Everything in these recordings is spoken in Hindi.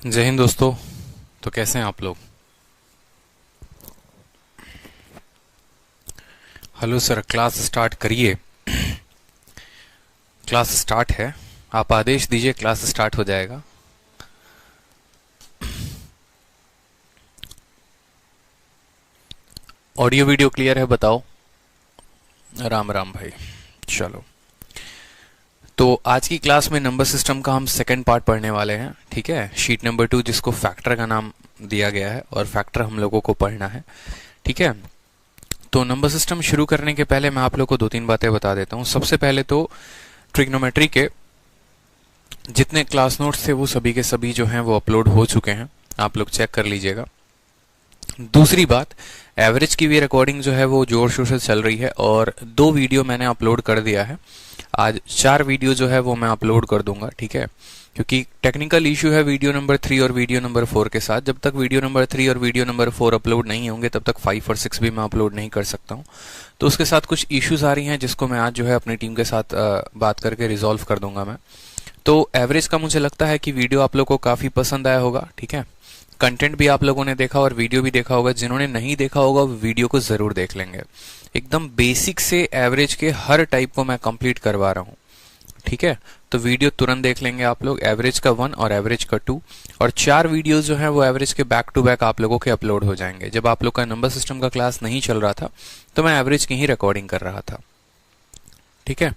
जय हिंद दोस्तों। तो कैसे हैं आप लोग? हेलो सर, क्लास स्टार्ट करिए। क्लास स्टार्ट है। आप आदेश दीजिए, क्लास स्टार्ट हो जाएगा। ऑडियो वीडियो क्लियर है? बताओ। राम राम भाई। चलो, तो आज की क्लास में नंबर सिस्टम का हम सेकंड पार्ट पढ़ने वाले हैं। ठीक है, शीट नंबर 2 जिसको फैक्टर का नाम दिया गया है, और फैक्टर हम लोगों को पढ़ना है। ठीक है, तो नंबर सिस्टम शुरू करने के पहले मैं आप लोग को दो तीन बातें बता देता हूँ। सबसे पहले तो ट्रिग्नोमेट्री के जितने क्लास नोट्स थे वो सभी के सभी जो हैं वो अपलोड हो चुके हैं, आप लोग चेक कर लीजिएगा। दूसरी बात, एवरेज की भी रिकॉर्डिंग जो है वो जोर शोर से चल रही है, और 2 वीडियो मैंने अपलोड कर दिया है। आज 4 वीडियो जो है वो मैं अपलोड कर दूंगा। ठीक है, क्योंकि टेक्निकल इशू है वीडियो नंबर 3 और वीडियो नंबर 4 के साथ। जब तक वीडियो नंबर 3 और वीडियो नंबर 4 अपलोड नहीं होंगे तब तक 5 और 6 भी मैं अपलोड नहीं कर सकता हूँ। तो उसके साथ कुछ इश्यूज आ रही हैं जिसको मैं आज जो है अपनी टीम के साथ बात करके रिजॉल्व कर दूंगा मैं। तो एवरेज का मुझे लगता है कि वीडियो आप लोगों को काफी पसंद आया होगा। ठीक है, कंटेंट भी आप लोगों ने देखा और वीडियो भी देखा होगा। जिन्होंने नहीं देखा होगा वो वीडियो को जरूर देख लेंगे। एकदम बेसिक से एवरेज के हर टाइप को मैं कंप्लीट करवा रहा हूँ। ठीक है, तो वीडियो तुरंत देख लेंगे आप लोग, एवरेज का 1 और एवरेज का 2, और 4 वीडियो जो है वो एवरेज के बैक टू बैक आप लोगों के अपलोड हो जाएंगे। जब आप लोग का नंबर सिस्टम का क्लास नहीं चल रहा था तो मैं एवरेज की ही रिकॉर्डिंग कर रहा था। ठीक है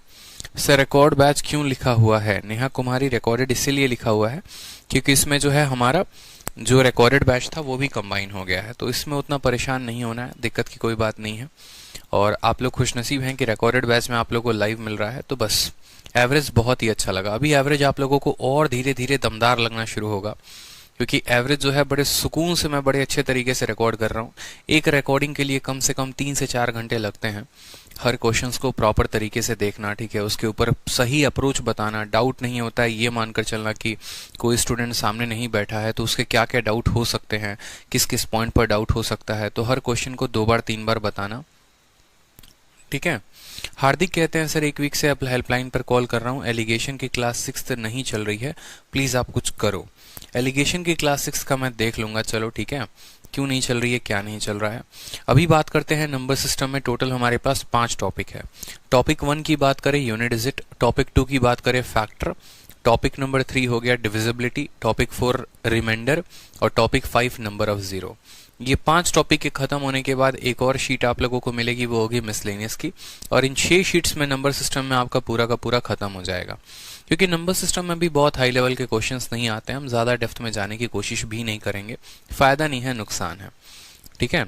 सर, रिकॉर्ड बैच क्यों लिखा हुआ है? नेहा कुमारी, रिकॉर्डेड इसीलिए लिखा हुआ है क्योंकि इसमें जो है हमारा जो रिकॉर्डेड बैच था वो भी कंबाइन हो गया है, तो इसमें उतना परेशान नहीं होना है, दिक्कत की कोई बात नहीं है। और आप लोग खुशनसीब हैं कि रिकॉर्डेड बैच में आप लोगों को लाइव मिल रहा है। तो बस एवरेज बहुत ही अच्छा लगा। अभी एवरेज आप लोगों को और धीरे धीरे दमदार लगना शुरू होगा, क्योंकि एवरेज जो है बड़े सुकून से मैं बड़े अच्छे तरीके से रिकॉर्ड कर रहा हूँ। एक रिकॉर्डिंग के लिए कम से कम 3 से 4 घंटे लगते हैं। हर क्वेश्चंस को प्रॉपर तरीके से देखना, ठीक है, उसके ऊपर सही अप्रोच बताना, डाउट नहीं होता है ये मानकर चलना कि कोई स्टूडेंट सामने नहीं बैठा है तो उसके क्या क्या डाउट हो सकते हैं, किस किस पॉइंट पर डाउट हो सकता है, तो हर क्वेश्चन को 2 बार 3 बार बताना। ठीक है, हार्दिक कहते हैं सर 1 वीक से अब हेल्पलाइन पर कॉल कर रहा हूँ, एलिगेशन की क्लास 6 नहीं चल रही है, प्लीज आप कुछ करो। एलिगेशन की क्लास 6 का मैं देख लूंगा। चलो ठीक है, क्यों नहीं चल रही है, क्या नहीं चल रहा है। अभी बात करते हैं नंबर सिस्टम में टोटल हमारे पास 5 टॉपिक है। टॉपिक 1 की बात करें यूनिट डिजिट, टॉपिक 2 की बात करें फैक्टर, टॉपिक नंबर 3 हो गया डिविजिबिलिटी, टॉपिक 4 रिमाइंडर, और टॉपिक 5 नंबर ऑफ जीरो। ये 5 टॉपिक के खत्म होने के बाद एक और शीट आप लोगों को मिलेगी, वो होगी मिसलेनियस की, और इन 6 शीट्स में नंबर सिस्टम में आपका पूरा का पूरा खत्म हो जाएगा। क्योंकि नंबर सिस्टम में भी बहुत हाई लेवल के क्वेश्चंस नहीं आते हैं, हम ज्यादा डेप्थ में जाने की कोशिश भी नहीं करेंगे, फायदा नहीं है, नुकसान है। ठीक है,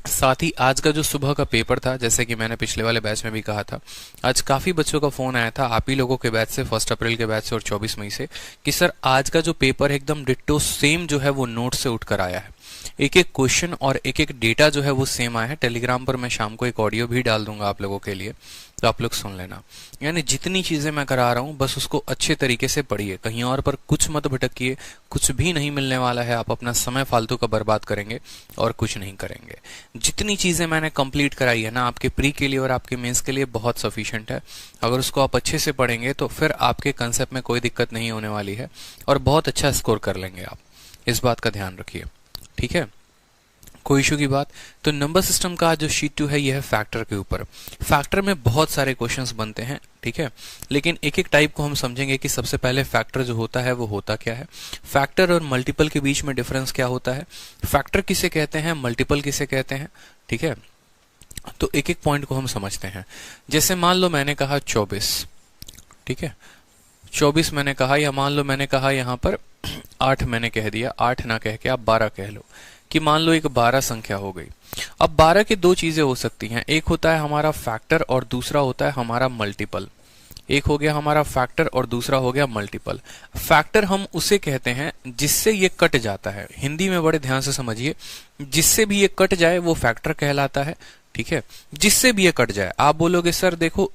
साथ ही आज का जो सुबह का पेपर था, जैसे कि मैंने पिछले वाले बैच में भी कहा था, आज काफी बच्चों का फोन आया था आप ही लोगों के बैच से, 1 अप्रैल के बैच से और 24 मई से, कि सर आज का जो पेपर है एकदम डिट्टो सेम जो है वो नोट से उठकर आया है। एक एक क्वेश्चन और एक एक डेटा जो है वो सेम आया है। टेलीग्राम पर मैं शाम को एक ऑडियो भी डाल दूंगा आप लोगों के लिए, तो आप लोग सुन लेना। यानी जितनी चीजें मैं करा रहा हूं बस उसको अच्छे तरीके से पढ़िए, कहीं और पर कुछ मत भटकिए, कुछ भी नहीं मिलने वाला है, आप अपना समय फालतू का बर्बाद करेंगे और कुछ नहीं करेंगे। जितनी चीजें मैंने कंप्लीट कराई है ना आपके प्री के लिए और आपके मेंस के लिए बहुत सफिशिएंट है। अगर उसको आप अच्छे से पढ़ेंगे तो फिर आपके कंसेप्ट में कोई दिक्कत नहीं होने वाली है और बहुत अच्छा स्कोर कर लेंगे आप, इस बात का ध्यान रखिए। ठीक है, कोई इशू की बात। तो नंबर सिस्टम का जो शीट 2 है ये है फैक्टर के ऊपर। फैक्टर में बहुत सारे क्वेश्चंस बनते हैं, ठीक है, लेकिन एक एक टाइप को हम समझेंगे कि सबसे पहले फैक्टर जो होता है वो होता क्या है, फैक्टर और मल्टीपल के बीच में डिफरेंस क्या होता है, फैक्टर किसे कहते हैं, मल्टीपल किसे कहते हैं। ठीक है, तो एक एक पॉइंट को हम समझते हैं। जैसे मान लो मैंने कहा 24, ठीक है, 24 मैंने कहा, या मान लो मैंने कहा यहां पर 8 मैंने कह दिया, 8 ना कह के आप 12 कह लो, कि मान लो एक 12 संख्या हो गई। अब 12 की 2 चीजें हो सकती हैं, एक होता है हमारा फैक्टर और दूसरा होता है हमारा मल्टीपल। एक हो गया हमारा फैक्टर और दूसरा हो गया मल्टीपल। फैक्टर हम उसे कहते हैं जिससे ये कट जाता है, हिंदी में बड़े ध्यान से समझिए, जिससे भी ये कट जाए वो फैक्टर कहलाता है। ठीक है, जिससे भी ये कट जाए, आप बोलोगे सर देखो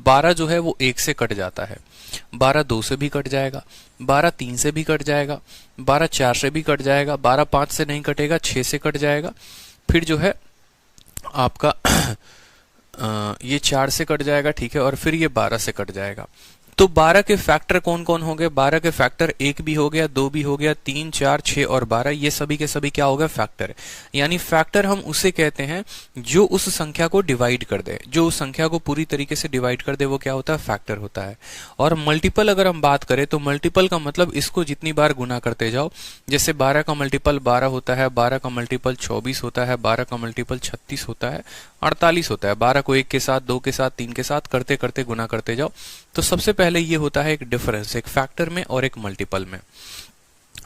12 जो है वो 1 से कट जाता है, 12 2 से भी कट जाएगा, 12 3 से भी कट जाएगा, 12 4 से भी कट जाएगा, 12 5 से नहीं कटेगा, 6 से कट जाएगा, फिर जो है आपका ये 4 से कट जाएगा, ठीक है, और फिर ये 12 से कट जाएगा। तो 12 के फैक्टर कौन कौन हो गए? 12 के फैक्टर 1 भी हो गया, 2 भी हो गया, 3, 4, 6 और 12, ये सभी के सभी क्या हो गए? फैक्टर। यानी फैक्टर हम उसे कहते हैं जो उस संख्या को डिवाइड कर दे, जो उस संख्या को पूरी तरीके से डिवाइड कर दे, वो क्या होता है? फैक्टर होता है। और मल्टीपल अगर हम बात करें तो मल्टीपल का मतलब इसको जितनी बार गुना करते जाओ, जैसे 12 का मल्टीपल 12 होता है, 12 का मल्टीपल 24 होता है, 12 का मल्टीपल 36 होता है, 48 होता है। 12 को 1 के साथ, 2 के साथ, 3 के साथ करते करते गुना करते जाओ। तो सबसे पहले ये होता है एक डिफरेंस, एक फैक्टर में और एक मल्टीपल में।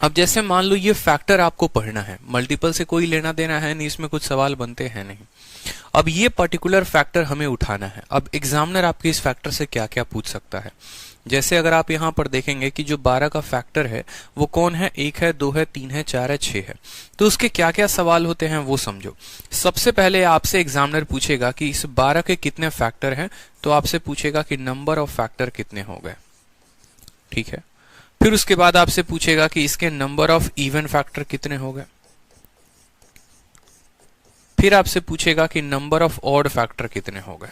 अब जैसे मान लो ये फैक्टर आपको पढ़ना है, मल्टीपल से कोई लेना देना है नहीं, इसमें कुछ सवाल बनते हैं नहीं। अब ये पर्टिकुलर फैक्टर हमें उठाना है। अब एग्जामिनर आपके इस फैक्टर से क्या क्या पूछ सकता है? जैसे अगर आप यहां पर देखेंगे कि जो 12 का फैक्टर है वो कौन है? 1 है, 2 है, 3 है, 4 है, 6 है। तो उसके क्या क्या सवाल होते हैं वो समझो। सबसे पहले आपसे एग्जामिनर पूछेगा कि इस 12 के कितने फैक्टर हैं, तो आपसे पूछेगा कि नंबर ऑफ फैक्टर कितने हो गए, ठीक है। फिर उसके बाद आपसे पूछेगा कि इसके नंबर ऑफ इवन फैक्टर कितने हो गए। फिर आपसे पूछेगा कि नंबर ऑफ ऑड फैक्टर कितने हो गए।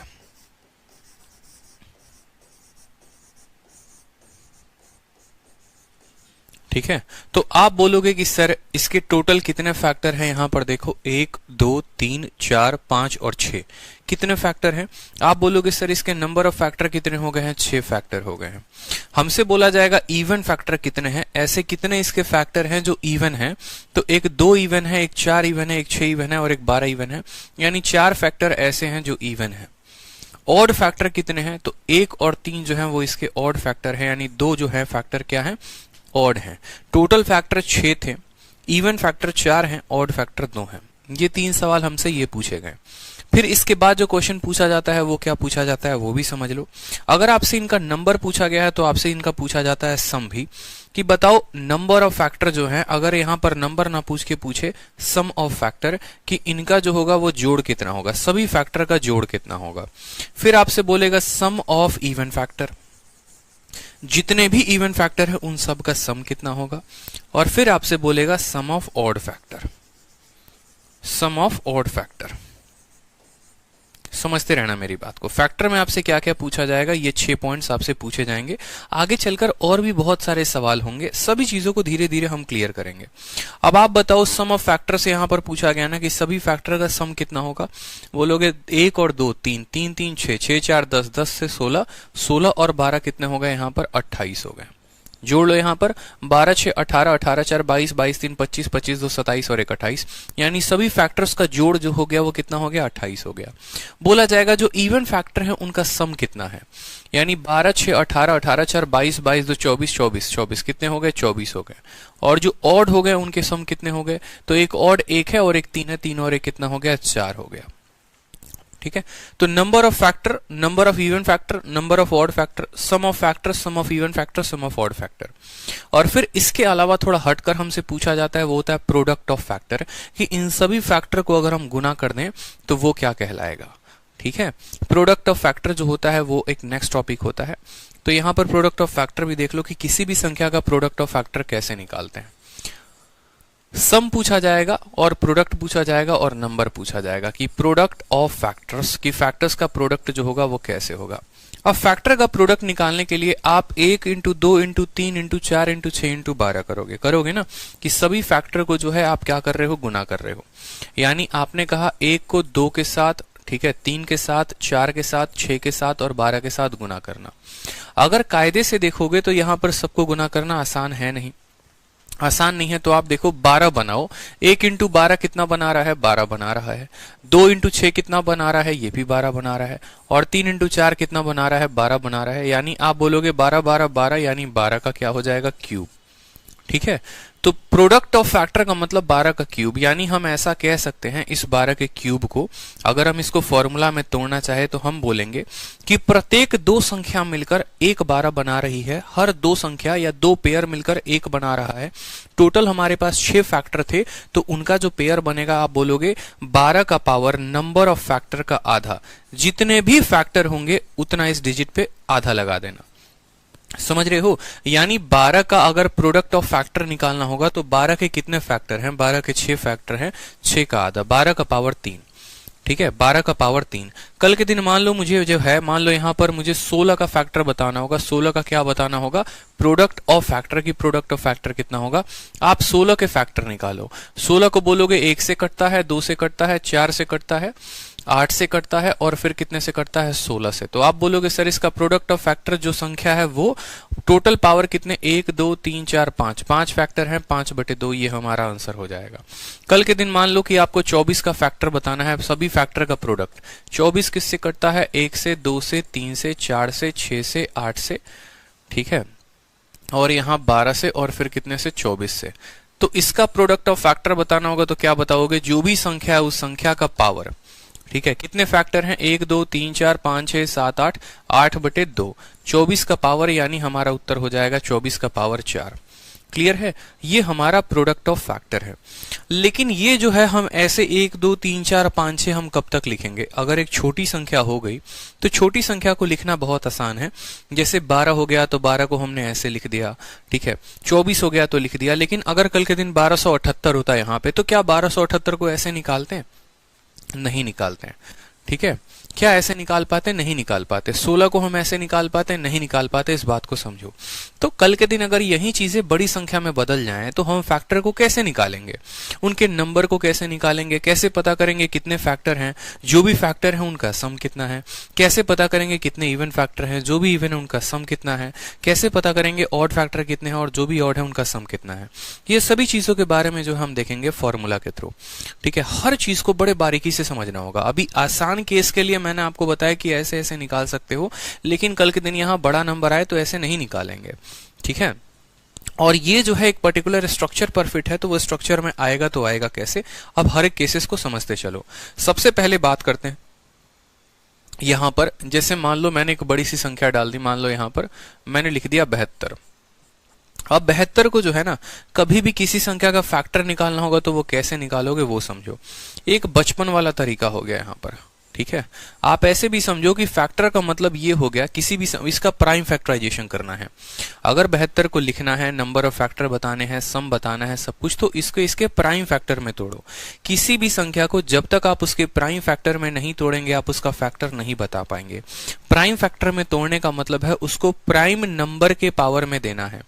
ठीक है, तो आप बोलोगे कि सर इसके टोटल कितने फैक्टर हैं? यहां पर देखो 1, 2, 3, 4, 5 और 6 कितने फैक्टर हैं? आप बोलोगे सर इसके नंबर ऑफ फैक्टर कितने हो गए हैं? 6 फैक्टर हो गए हैं। हमसे बोला जाएगा इवन फैक्टर कितने हैं, ऐसे कितने इसके फैक्टर हैं जो इवन हैं? तो एक 2 इवन है, एक 4 इवन है, एक 6 इवन है और एक 12 इवन है, यानी 4 फैक्टर ऐसे हैं जो इवन है। ऑड फैक्टर कितने हैं? तो 1 और 3 जो है वो इसके ऑड फैक्टर है, यानी 2 जो है फैक्टर क्या है? ऑड है। टोटल फैक्टर 6 थे, इवन फैक्टर 4 हैं, ऑड फैक्टर 2 हैं। ये 3 सवाल हमसे ये पूछे गए। फिर इसके बाद जो क्वेश्चन पूछा जाता है वो क्या पूछा जाता है वो भी समझ लो। अगर आपसे इनका नंबर पूछा गया है तो आपसे इनका पूछा जाता है सम भी, कि बताओ नंबर ऑफ फैक्टर जो है, अगर यहां पर नंबर ना पूछ के पूछे सम ऑफ फैक्टर, कि इनका जो होगा वो जोड़ कितना होगा, सभी फैक्टर का जोड़ कितना होगा। फिर आपसे बोलेगा सम ऑफ इवन फैक्टर, जितने भी इवन फैक्टर है उन सब का सम कितना होगा। और फिर आपसे बोलेगा sum of odd factor, sum of odd factor. समझते रहना मेरी बात को। फैक्टर में आपसे क्या क्या पूछा जाएगा, ये 6 पॉइंट्स आपसे पूछे जाएंगे। आगे चलकर और भी बहुत सारे सवाल होंगे, सभी चीजों को धीरे धीरे हम क्लियर करेंगे। अब आप बताओ सम ऑफ फैक्टर से यहां पर पूछा गया ना कि सभी फैक्टर का सम कितना होगा। बोलोगे 1 और 2 3, 3 3 6, 6 4 10, 10 से 16, 16 और 12 कितने हो गए? यहां पर 28 हो गए। जोड़ लो यहां पर 12 6 18, 18 4 22, 22 3 25, 25 2 27 और 1 28, यानी सभी फैक्टर्स का जोड़ जो हो गया वो कितना हो गया? 28 हो गया। बोला जाएगा जो इवन फैक्टर है उनका सम कितना है, यानी 12 6 18, 18 4 22, 22 2 24, 24, 24 कितने हो गए? 24 हो गए। और जो ऑड हो गए उनके सम कितने हो गए? तो एक ऑड 1 है और एक 3 है, 3 और 1 कितना हो गया? 4 हो गया। ठीक है, तो number of factor, number of even factor, number of odd factor, sum of factor, sum of even factor, sum of odd factor. और फिर इसके अलावा थोड़ा हटकर हमसे पूछा जाता है वो होता है प्रोडक्ट ऑफ फैक्टर, कि इन सभी फैक्टर को अगर हम गुना कर दें तो वो क्या कहलाएगा। ठीक है, प्रोडक्ट ऑफ फैक्टर जो होता है वो एक नेक्स्ट टॉपिक होता है। तो यहां पर प्रोडक्ट ऑफ फैक्टर भी देख लो कि किसी भी संख्या का प्रोडक्ट ऑफ फैक्टर कैसे निकालते हैं। सम पूछा जाएगा और प्रोडक्ट पूछा जाएगा और नंबर पूछा जाएगा, कि प्रोडक्ट ऑफ फैक्टर्स, की फैक्टर्स का प्रोडक्ट जो होगा वो कैसे होगा। अब फैक्टर का प्रोडक्ट निकालने के लिए आप 1 into 2 into 3 into 4 into 6 into 12 करोगे ना, कि सभी फैक्टर को जो है आप क्या कर रहे हो? गुना कर रहे हो। यानी आपने कहा 1 को 2 के साथ, ठीक है, 3 के साथ, 4 के साथ, 6 के साथ और 12 के साथ गुना करना। अगर कायदे से देखोगे तो यहां पर सबको गुना करना आसान है नहीं, आसान नहीं है। तो आप देखो 12 बनाओ, 1 इंटू 12 कितना बना रहा है? 12 बना रहा है। 2 इंटू 6 कितना बना रहा है? ये भी 12 बना रहा है। और 3 इंटू 4 कितना बना रहा है? 12 बना रहा है। यानी आप बोलोगे 12 12 12, यानी 12 का क्या हो जाएगा? क्यूब। ठीक है, तो प्रोडक्ट ऑफ फैक्टर का मतलब 12 का क्यूब, यानी हम ऐसा कह सकते हैं इस 12 के क्यूब को, अगर हम इसको फॉर्मूला में तोड़ना चाहे तो हम बोलेंगे कि प्रत्येक 2 संख्या मिलकर एक 12 बना रही है, हर 2 संख्या या 2 पेयर मिलकर एक बना रहा है। टोटल हमारे पास 6 फैक्टर थे, तो उनका जो पेयर बनेगा आप बोलोगे 12 का पावर नंबर ऑफ फैक्टर का आधा। जितने भी फैक्टर होंगे उतना इस डिजिट पे आधा लगा देना। समझ रहे हो, यानी 12 का अगर प्रोडक्ट ऑफ फैक्टर निकालना होगा तो 12 के कितने फैक्टर हैं? 12 के 6 फैक्टर हैं, 6 का आधा, 12 का पावर 3। ठीक है, 12 का पावर 3। कल के दिन मान लो मुझे जो है, मान लो यहाँ पर मुझे 16 का फैक्टर बताना होगा। 16 का क्या बताना होगा? प्रोडक्ट ऑफ फैक्टर की प्रोडक्ट ऑफ फैक्टर कितना होगा? आप 16 के फैक्टर निकालो। 16 को बोलोगे 1 से कटता है, 2 से कटता है, 4 से कटता है, 8 से कटता है और फिर कितने से कटता है? 16 से। तो आप बोलोगे सर इसका प्रोडक्ट ऑफ फैक्टर जो संख्या है वो टोटल पावर कितने? 1 2 3 4 5, 5 फैक्टर है, 5/2 ये हमारा आंसर हो जाएगा। कल के दिन मान लो कि आपको 24 का फैक्टर बताना है, सभी फैक्टर का प्रोडक्ट। 24 किससे कटता है? 1 से, 2 से, 3 से, 4 से, 6 से, 8 से, ठीक है, और यहाँ 12 से और फिर कितने से? 24 से। तो इसका प्रोडक्ट ऑफ फैक्टर बताना होगा तो क्या बताओगे? जो भी संख्या है उस संख्या का पावर। ठीक है, कितने फैक्टर हैं? 1 2 3 4 5 6 7 8, 8/2, 24 का पावर, यानी हमारा उत्तर हो जाएगा 24 का पावर 4। क्लियर है? ये हमारा प्रोडक्ट ऑफ फैक्टर है। लेकिन ये जो है हम ऐसे 1 2 3 4 5 6 हम कब तक लिखेंगे? अगर एक छोटी संख्या हो गई तो छोटी संख्या को लिखना बहुत आसान है। जैसे 12 हो गया तो 12 को हमने ऐसे लिख दिया, ठीक है, 24 हो गया तो लिख दिया। लेकिन अगर कल के दिन 1278 होता है यहाँ पे, तो क्या 1278 को ऐसे निकालते हैं? नहीं निकालते हैं। ठीक है, क्या ऐसे निकाल पाते? नहीं निकाल पाते। 16 को हम ऐसे निकाल पाते? नहीं निकाल पाते। इस बात को समझो। तो कल के दिन अगर यही चीजें बड़ी संख्या में बदल जाएं तो हम फैक्टर को कैसे निकालेंगे? उनके नंबर को कैसे निकालेंगे? कैसे पता करेंगे कितने फैक्टर हैं? जो भी फैक्टर है उनका सम कितना है? कैसे पता करेंगे कितने इवन फैक्टर हैं? जो भी इवन है उनका सम कितना है? कैसे पता करेंगे ऑड फैक्टर कितने हैं और जो भी ऑड है उनका सम कितना है? ये सभी चीजों के बारे में जो हम देखेंगे फॉर्मूला के थ्रू। ठीक है, हर चीज को बड़े बारीकी से समझना होगा। अभी आसान केस के लिए मैंने आपको बताया कि ऐसे ऐसे निकाल सकते हो, लेकिन कल के दिन यहां बड़ा नंबर आए तो ऐसे नहीं निकालेंगे। ठीक है, और ये जो है एक पर्टिकुलर स्ट्रक्चर पर फिट है, तो वो स्ट्रक्चर में आएगा तो आएगा कैसे? अब हर एक केसेस को समझते चलो। सबसे पहले बात करते हैं यहां पर, जैसे मान लो मैंने एक बड़ी सी संख्या डाल दी, मान लो यहां पर मैंने लिख दिया 72। अब 72 को जो है ना, कभी भी किसी संख्या का फैक्टर निकालना होगा तो वो कैसे निकालोगे वो समझो। एक बचपन वाला तरीका हो गया यहां पर। ठीक है, आप ऐसे भी समझो कि फैक्टर का मतलब ये हो गया किसी भी इसका प्राइम फैक्टराइजेशन करना है। अगर 72 को लिखना है, नंबर ऑफ फैक्टर बताने हैं, सम बताना है, सब कुछ, तो इसको इसके प्राइम फैक्टर में तोड़ो। किसी भी संख्या को जब तक आप उसके प्राइम फैक्टर में नहीं तोड़ेंगे आप उसका फैक्टर नहीं बता पाएंगे। प्राइम फैक्टर में तोड़ने का मतलब है उसको प्राइम नंबर के पावर में देना है।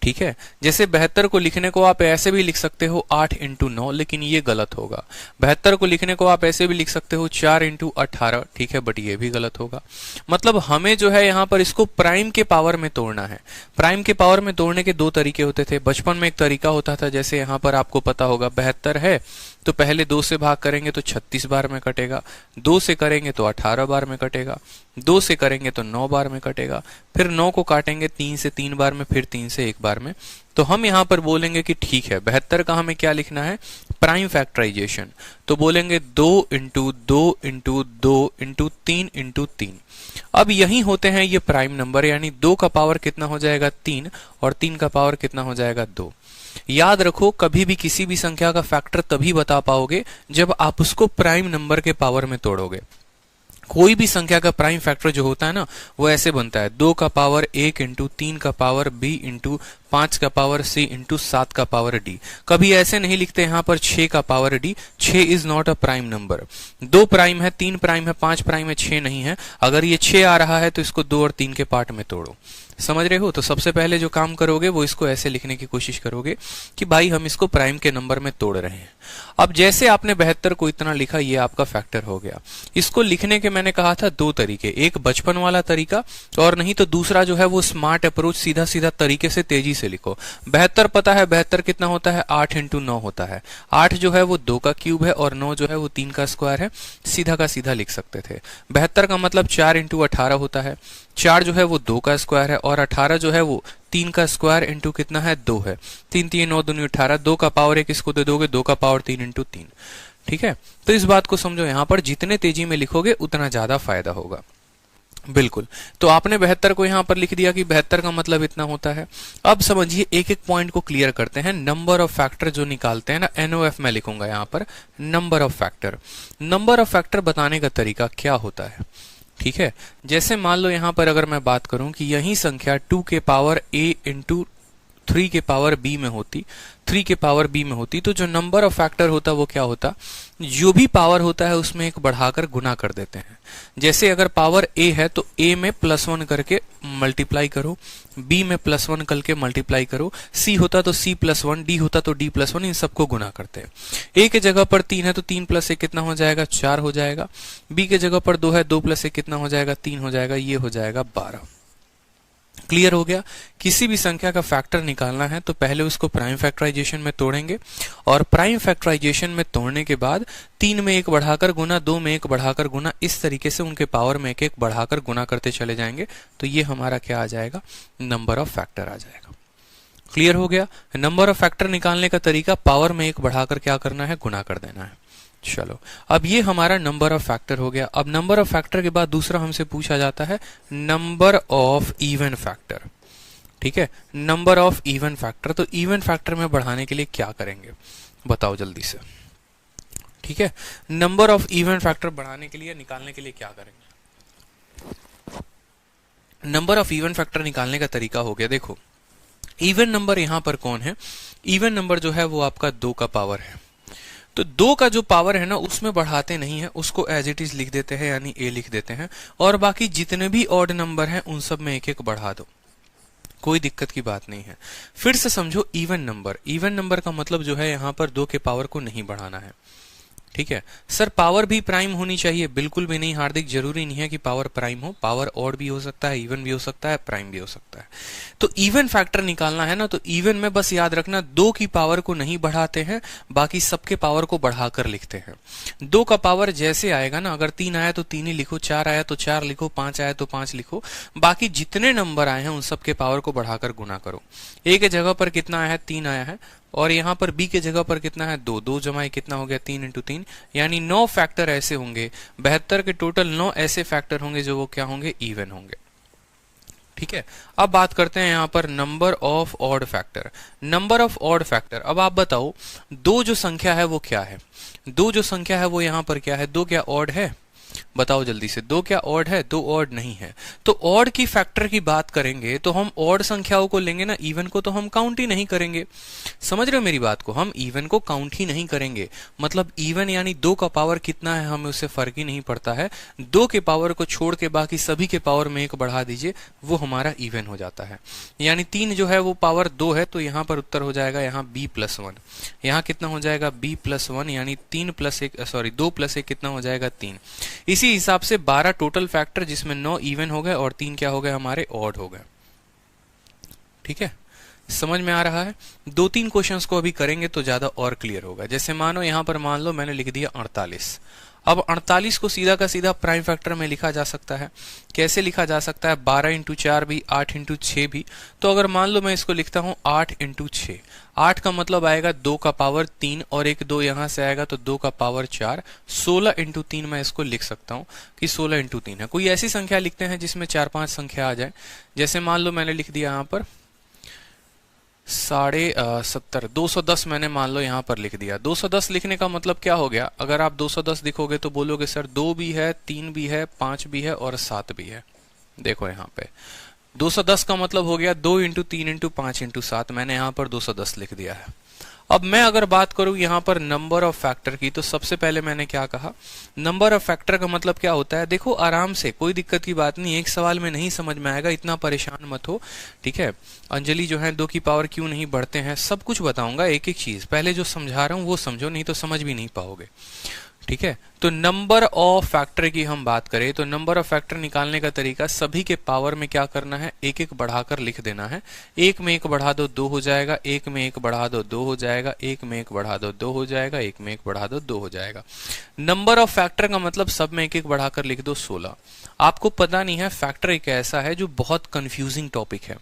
ठीक है, जैसे 72 को लिखने को आप ऐसे भी लिख सकते हो 8 × 9, लेकिन ये गलत होगा। 72 को लिखने को आप ऐसे भी लिख सकते हो 4 × 18, ठीक है, बट ये भी गलत होगा। मतलब हमें जो है यहाँ पर इसको प्राइम के पावर में तोड़ना है। प्राइम के पावर में तोड़ने के दो तरीके होते थे। बचपन में एक तरीका होता था, जैसे यहाँ पर आपको पता होगा 72 है तो पहले 2 से भाग करेंगे तो 36 बार में कटेगा, 2 से करेंगे तो 18 बार में कटेगा, 2 से करेंगे तो 9 बार में कटेगा, फिर 9 को काटेंगे 3 से 3 बार में, फिर 3 से 1 बार में। तो हम यहाँ पर बोलेंगे कि ठीक है 72 का हमें क्या लिखना है? Prime factorization. तो बोलेंगे 2 × 2 × 2 × 3 × 3। अब यही होते हैं ये प्राइम नंबर, यानी 2 का पावर कितना हो जाएगा? 3, और 3 का पावर कितना हो जाएगा? 2। याद रखो, कभी भी किसी भी संख्या का फैक्टर तभी बता पाओगे जब आप उसको प्राइम नंबर के पावर में तोड़ोगे। कोई भी संख्या का प्राइम फैक्टर जो होता है ना, वो ऐसे बनता है 2 का पावर 1 × 3 का पावर b × 5 का पावर c × 7 का पावर d। कभी ऐसे नहीं लिखते यहाँ पर 6 का power d। 6 is not a prime number. 2 prime है, 3 प्राइम है, 5 प्राइम है, 6 नहीं है। अगर ये 6 आ रहा है तो इसको 2 और 3 के पार्ट में तोड़ो। समझ रहे हो? तो सबसे पहले जो काम करोगे वो इसको ऐसे लिखने की कोशिश करोगे कि भाई हम इसको प्राइम के नंबर में तोड़ रहे हैं। अब जैसे आपने 72 को इतना लिखा, ये आपका फैक्टर हो गया। इसको लिखने के मैंने कहा था 2 तरीके, एक बचपन वाला तरीका और नहीं तो दूसरा जो है वो स्मार्ट अप्रोच, सीधा सीधा तरीके से तेजी से लिखो। 72 पता है 72 कितना होता है? 8 × 9 होता है। 8 जो है वो 2 का क्यूब है और 9 जो है वो 3 का स्क्वायर है। सीधा का सीधा लिख सकते थे। 72 का मतलब 4 × 18 होता है। 4 जो है वो 2 का स्क्वायर है और 18 जो है वो 3 का स्क्वायर इंटू कितना है? 2 है। 3 3 9 2 18, 2 का पावर 1 इसको दे दोगे, 2 का पावर 3 × 3। ठीक है, तो इस बात को समझो, यहाँ पर जितने तेजी में लिखोगे उतना ज्यादा फायदा होगा। बिल्कुल, तो आपने 72 को यहाँ पर लिख दिया कि 72 का मतलब इतना होता है। अब समझिए एक एक पॉइंट को क्लियर करते हैं। नंबर ऑफ फैक्टर जो निकालते हैं ना, NOF मैं लिखूंगा यहाँ पर, number of factor. Number of factor बताने का तरीका क्या होता है? ठीक है, जैसे मान लो यहाँ पर अगर मैं बात करूं कि यही संख्या 2 के पावर a × 3 के पावर b में होती, 3 के पावर b में होती, तो जो नंबर ऑफ फैक्टर होता वो क्या होता, जो भी पावर होता है उसमें एक बढ़ाकर गुना कर देते हैं। जैसे अगर पावर a है तो a में +1 करके मल्टीप्लाई करो, b में +1 करके मल्टीप्लाई करो, c होता तो c+1, d होता तो d+1, इन सबको गुना करते हैं। a के जगह पर 3 है तो 3 + 1 कितना हो जाएगा, 4 हो जाएगा। b के जगह पर 2 है, 2 + 1 कितना हो जाएगा, 3 हो जाएगा, ये हो जाएगा 12। क्लियर हो गया। किसी भी संख्या का फैक्टर निकालना है तो पहले उसको प्राइम फैक्टराइजेशन में तोड़ेंगे, और प्राइम फैक्टराइजेशन में तोड़ने के बाद 3 में 1 बढ़ाकर गुना, 2 में 1 बढ़ाकर गुना, इस तरीके से उनके पावर में एक एक बढ़ाकर गुना करते चले जाएंगे। तो ये हमारा क्या आ जाएगा, नंबर ऑफ फैक्टर आ जाएगा। क्लियर हो गया। नंबर ऑफ फैक्टर निकालने का तरीका, पावर में 1 बढ़ाकर क्या करना है, गुना कर देना है। चलो, अब ये हमारा नंबर ऑफ फैक्टर हो गया। अब नंबर ऑफ फैक्टर के बाद दूसरा हमसे पूछा जाता है नंबर ऑफ इवन फैक्टर। ठीक है, नंबर ऑफ इवन फैक्टर। तो इवन फैक्टर में बढ़ाने के लिए क्या करेंगे, बताओ जल्दी से। ठीक है, नंबर ऑफ इवन फैक्टर बढ़ाने के लिए, निकालने के लिए क्या करेंगे। नंबर ऑफ इवन फैक्टर निकालने का तरीका हो गया, देखो इवन नंबर यहां पर कौन है, इवन नंबर जो है वो आपका 2 का पावर है। तो 2 का जो पावर है ना उसमें बढ़ाते नहीं है, उसको एज इट इज लिख देते हैं, यानी a लिख देते हैं, और बाकी जितने भी ऑड नंबर हैं उन सब में एक एक बढ़ा दो, कोई दिक्कत की बात नहीं है। फिर से समझो, इवन नंबर, इवन नंबर का मतलब जो है यहां पर 2 के पावर को नहीं बढ़ाना है। ठीक है सर, पावर भी प्राइम होनी चाहिए, बिल्कुल भी नहीं हार्दिक, जरूरी नहीं है कि पावर प्राइम हो, पावर ऑड भी हो सकता है, इवन भी हो सकता है, प्राइम भी हो सकता है। तो इवन फैक्टर निकालना है ना, तो इवन में बस याद रखना 2 की पावर को नहीं बढ़ाते हैं, बाकी सबके पावर को बढ़ाकर लिखते हैं। 2 का पावर जैसे आएगा ना, अगर 3 आया तो 3 ही लिखो, 4 आया तो 4 लिखो, 5 आया तो 5 लिखो, बाकी जितने नंबर आए हैं उन सबके पावर को बढ़ाकर गुना करो। a के जगह पर कितना आया है, 3 आया है, और यहां पर b के जगह पर कितना है, 2, 2 जमाए कितना हो गया, 3 × 3, यानी 9 फैक्टर ऐसे होंगे, 72 के टोटल 9 ऐसे फैक्टर होंगे जो वो क्या होंगे, इवन होंगे। ठीक है, अब बात करते हैं यहां पर number of odd factor. Number of odd factor, अब आप बताओ 2 जो संख्या है वो क्या है, 2 जो संख्या है वो यहां पर क्या है, 2 क्या ऑड है, बताओ जल्दी से, 2 क्या ऑड है, 2 ऑड नहीं है। तो ऑड की फैक्टर की बात करेंगे तो हम ऑड संख्याओं को लेंगे ना, इवन को तो हम काउंट ही नहीं करेंगे। समझ रहे हो मेरी बात को, हम इवन को काउंट ही नहीं करेंगे। मतलब इवन यानी 2 का पावर कितना है हमें उससे फर्क ही नहीं पड़ता है, 2 के पावर को छोड़ के बाकी सभी के पावर में 1 बढ़ा दीजिए, वो हमारा इवन हो जाता है। यानी 3 जो है वो पावर 2 है, तो यहां पर उत्तर हो जाएगा यहाँ b+1, यहाँ कितना हो जाएगा b+1, यानी 2 + 1 कितना हो जाएगा, 3। इसी हिसाब से 12 टोटल फैक्टर, जिसमें 9 इवन हो गए और 3 क्या हो गए, हमारे ऑड हो गए। ठीक है, समझ में आ रहा है। 2-3 क्वेश्चंस को अभी करेंगे तो ज्यादा और क्लियर होगा। जैसे मानो यहां पर मान लो मैंने लिख दिया 48, अब 48 को सीधा का सीधा प्राइम फैक्टर में लिखा जा सकता है। कैसे लिखा जा सकता है, 12 × 4 भी, 8 × 6 भी। तो अगर मान लो मैं इसको लिखता हूं 8 × 6, 8 का मतलब आएगा 2 का पावर 3, और एक 2 यहां से आएगा तो 2 का पावर 4, 16 × 3 मैं इसको लिख सकता हूं कि 16 × 3 है। कोई ऐसी संख्या लिखते हैं जिसमें 4-5 संख्या आ जाए। जैसे मान लो मैंने लिख दिया यहां पर 70, 210 मैंने मान लो यहां पर लिख दिया। 210 लिखने का मतलब क्या हो गया, अगर आप 210 लिखोगे तो बोलोगे सर 2 भी है, 3 भी है, 5 भी है और 7 भी है। देखो यहाँ पे 210 का मतलब हो गया 2 × 3 × 5 × 7, मैंने यहां पर 210 लिख दिया है। अब मैं अगर बात करूं यहां पर नंबर ऑफ फैक्टर की, तो सबसे पहले मैंने क्या कहा, नंबर ऑफ फैक्टर का मतलब क्या होता है। देखो आराम से, कोई दिक्कत की बात नहीं, एक सवाल में नहीं समझ में आएगा, इतना परेशान मत हो। ठीक है, अंजलि जो है 2 की पावर क्यों नहीं बढ़ते हैं, सब कुछ बताऊंगा, एक एक चीज। पहले जो समझा रहा हूं वो समझो, नहीं तो समझ भी नहीं पाओगे। ठीक है, तो नंबर ऑफ फैक्टर की हम बात करें तो नंबर ऑफ फैक्टर निकालने का तरीका, सभी के पावर में क्या करना है, एक एक बढ़ाकर लिख देना है। 1 में 1 बढ़ा दो 2 हो जाएगा, 1 में 1 बढ़ा दो 2 हो जाएगा, 1 में 1 बढ़ा दो 2 हो जाएगा, 1 में 1 बढ़ा दो 2 हो जाएगा। नंबर ऑफ फैक्टर का मतलब सब में एक एक बढ़ाकर लिख दो 16। आपको पता नहीं है, फैक्टर एक ऐसा है जो बहुत कंफ्यूजिंग टॉपिक है,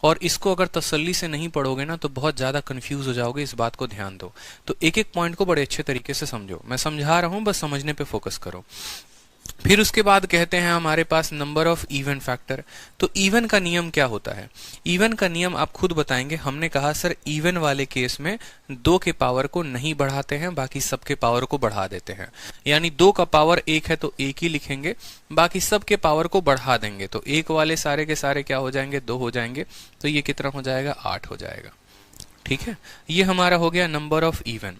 और इसको अगर तसल्ली से नहीं पढ़ोगे ना तो बहुत ज्यादा कंफ्यूज हो जाओगे, इस बात को ध्यान दो। तो एक एक पॉइंट को बड़े अच्छे तरीके से समझो, मैं समझा रहा हूं, बस समझने पे फोकस करो। फिर उसके बाद कहते हैं हमारे पास नंबर ऑफ इवन फैक्टर। तो इवन का नियम क्या होता है? इवन का नियम आप खुद बताएंगे। हमने कहा सर इवन वाले केस में 2 के पावर को नहीं बढ़ाते हैं, बाकी सबके पावर को बढ़ा देते हैं। यानी 2 का पावर 1 है तो 1 ही लिखेंगे, बाकी सबके पावर को बढ़ा देंगे। तो 1 वाले सारे के सारे क्या हो जाएंगे? 2 हो जाएंगे। तो ये कितना हो जाएगा? 8 हो जाएगा। ठीक है, ये हमारा हो गया नंबर ऑफ इवन।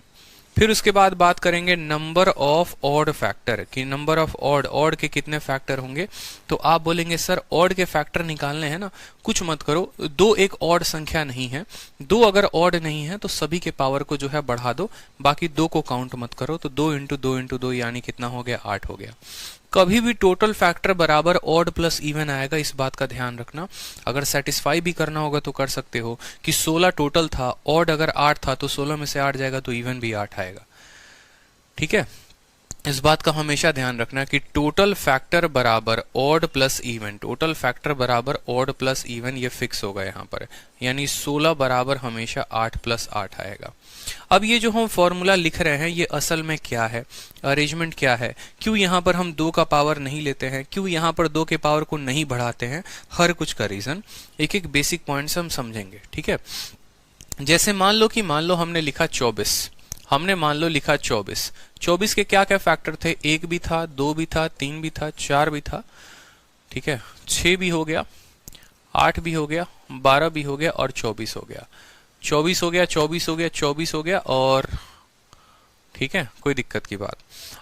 फिर उसके बाद बात करेंगे नंबर ऑफ ऑड फैक्टर कि नंबर ऑफ ऑड के कितने फैक्टर होंगे। तो आप बोलेंगे सर ऑड के फैक्टर निकालने हैं ना, कुछ मत करो, 2 एक ऑड संख्या नहीं है, 2 अगर ऑड नहीं है तो सभी के पावर को जो है बढ़ा दो, बाकी 2 को काउंट मत करो। तो 2 इंटू 2 इंटू 2 यानी कितना हो गया? 8 हो गया। कभी भी टोटल फैक्टर बराबर ऑड प्लस इवन आएगा, इस बात का ध्यान रखना। अगर सेटिस्फाई भी करना होगा तो कर सकते हो कि 16 टोटल था, ऑड अगर 8 था तो 16 में से 8 जाएगा तो इवन भी 8 आएगा। ठीक है, इस बात का हमेशा ध्यान रखना कि टोटल फैक्टर बराबर odd plus even, total factor बराबर ऑड प्लस इवन, ये फिक्स होगा यहाँ पर। यानी 16 बराबर हमेशा 8 प्लस 8 आएगा। अब ये जो हम फॉर्मूला लिख रहे हैं ये असल में क्या है, अरेंजमेंट क्या है, क्यों यहाँ पर हम 2 का पावर नहीं लेते हैं, क्यों यहाँ पर 2 के पावर को नहीं बढ़ाते हैं, हर कुछ का रीजन एक एक बेसिक पॉइंट्स हम समझेंगे। ठीक है, जैसे मान लो हमने लिखा 24, हमने मान लो लिखा 24 के क्या क्या फैक्टर थे? 1 भी था, 2 भी था, 3 भी था, 4 भी था। ठीक है, 6 भी हो गया, 8 भी हो गया, 12 भी हो गया और 24 हो गया। 24 हो गया, 24 हो गया, 24 हो गया और ठीक है, कोई दिक्कत की बात।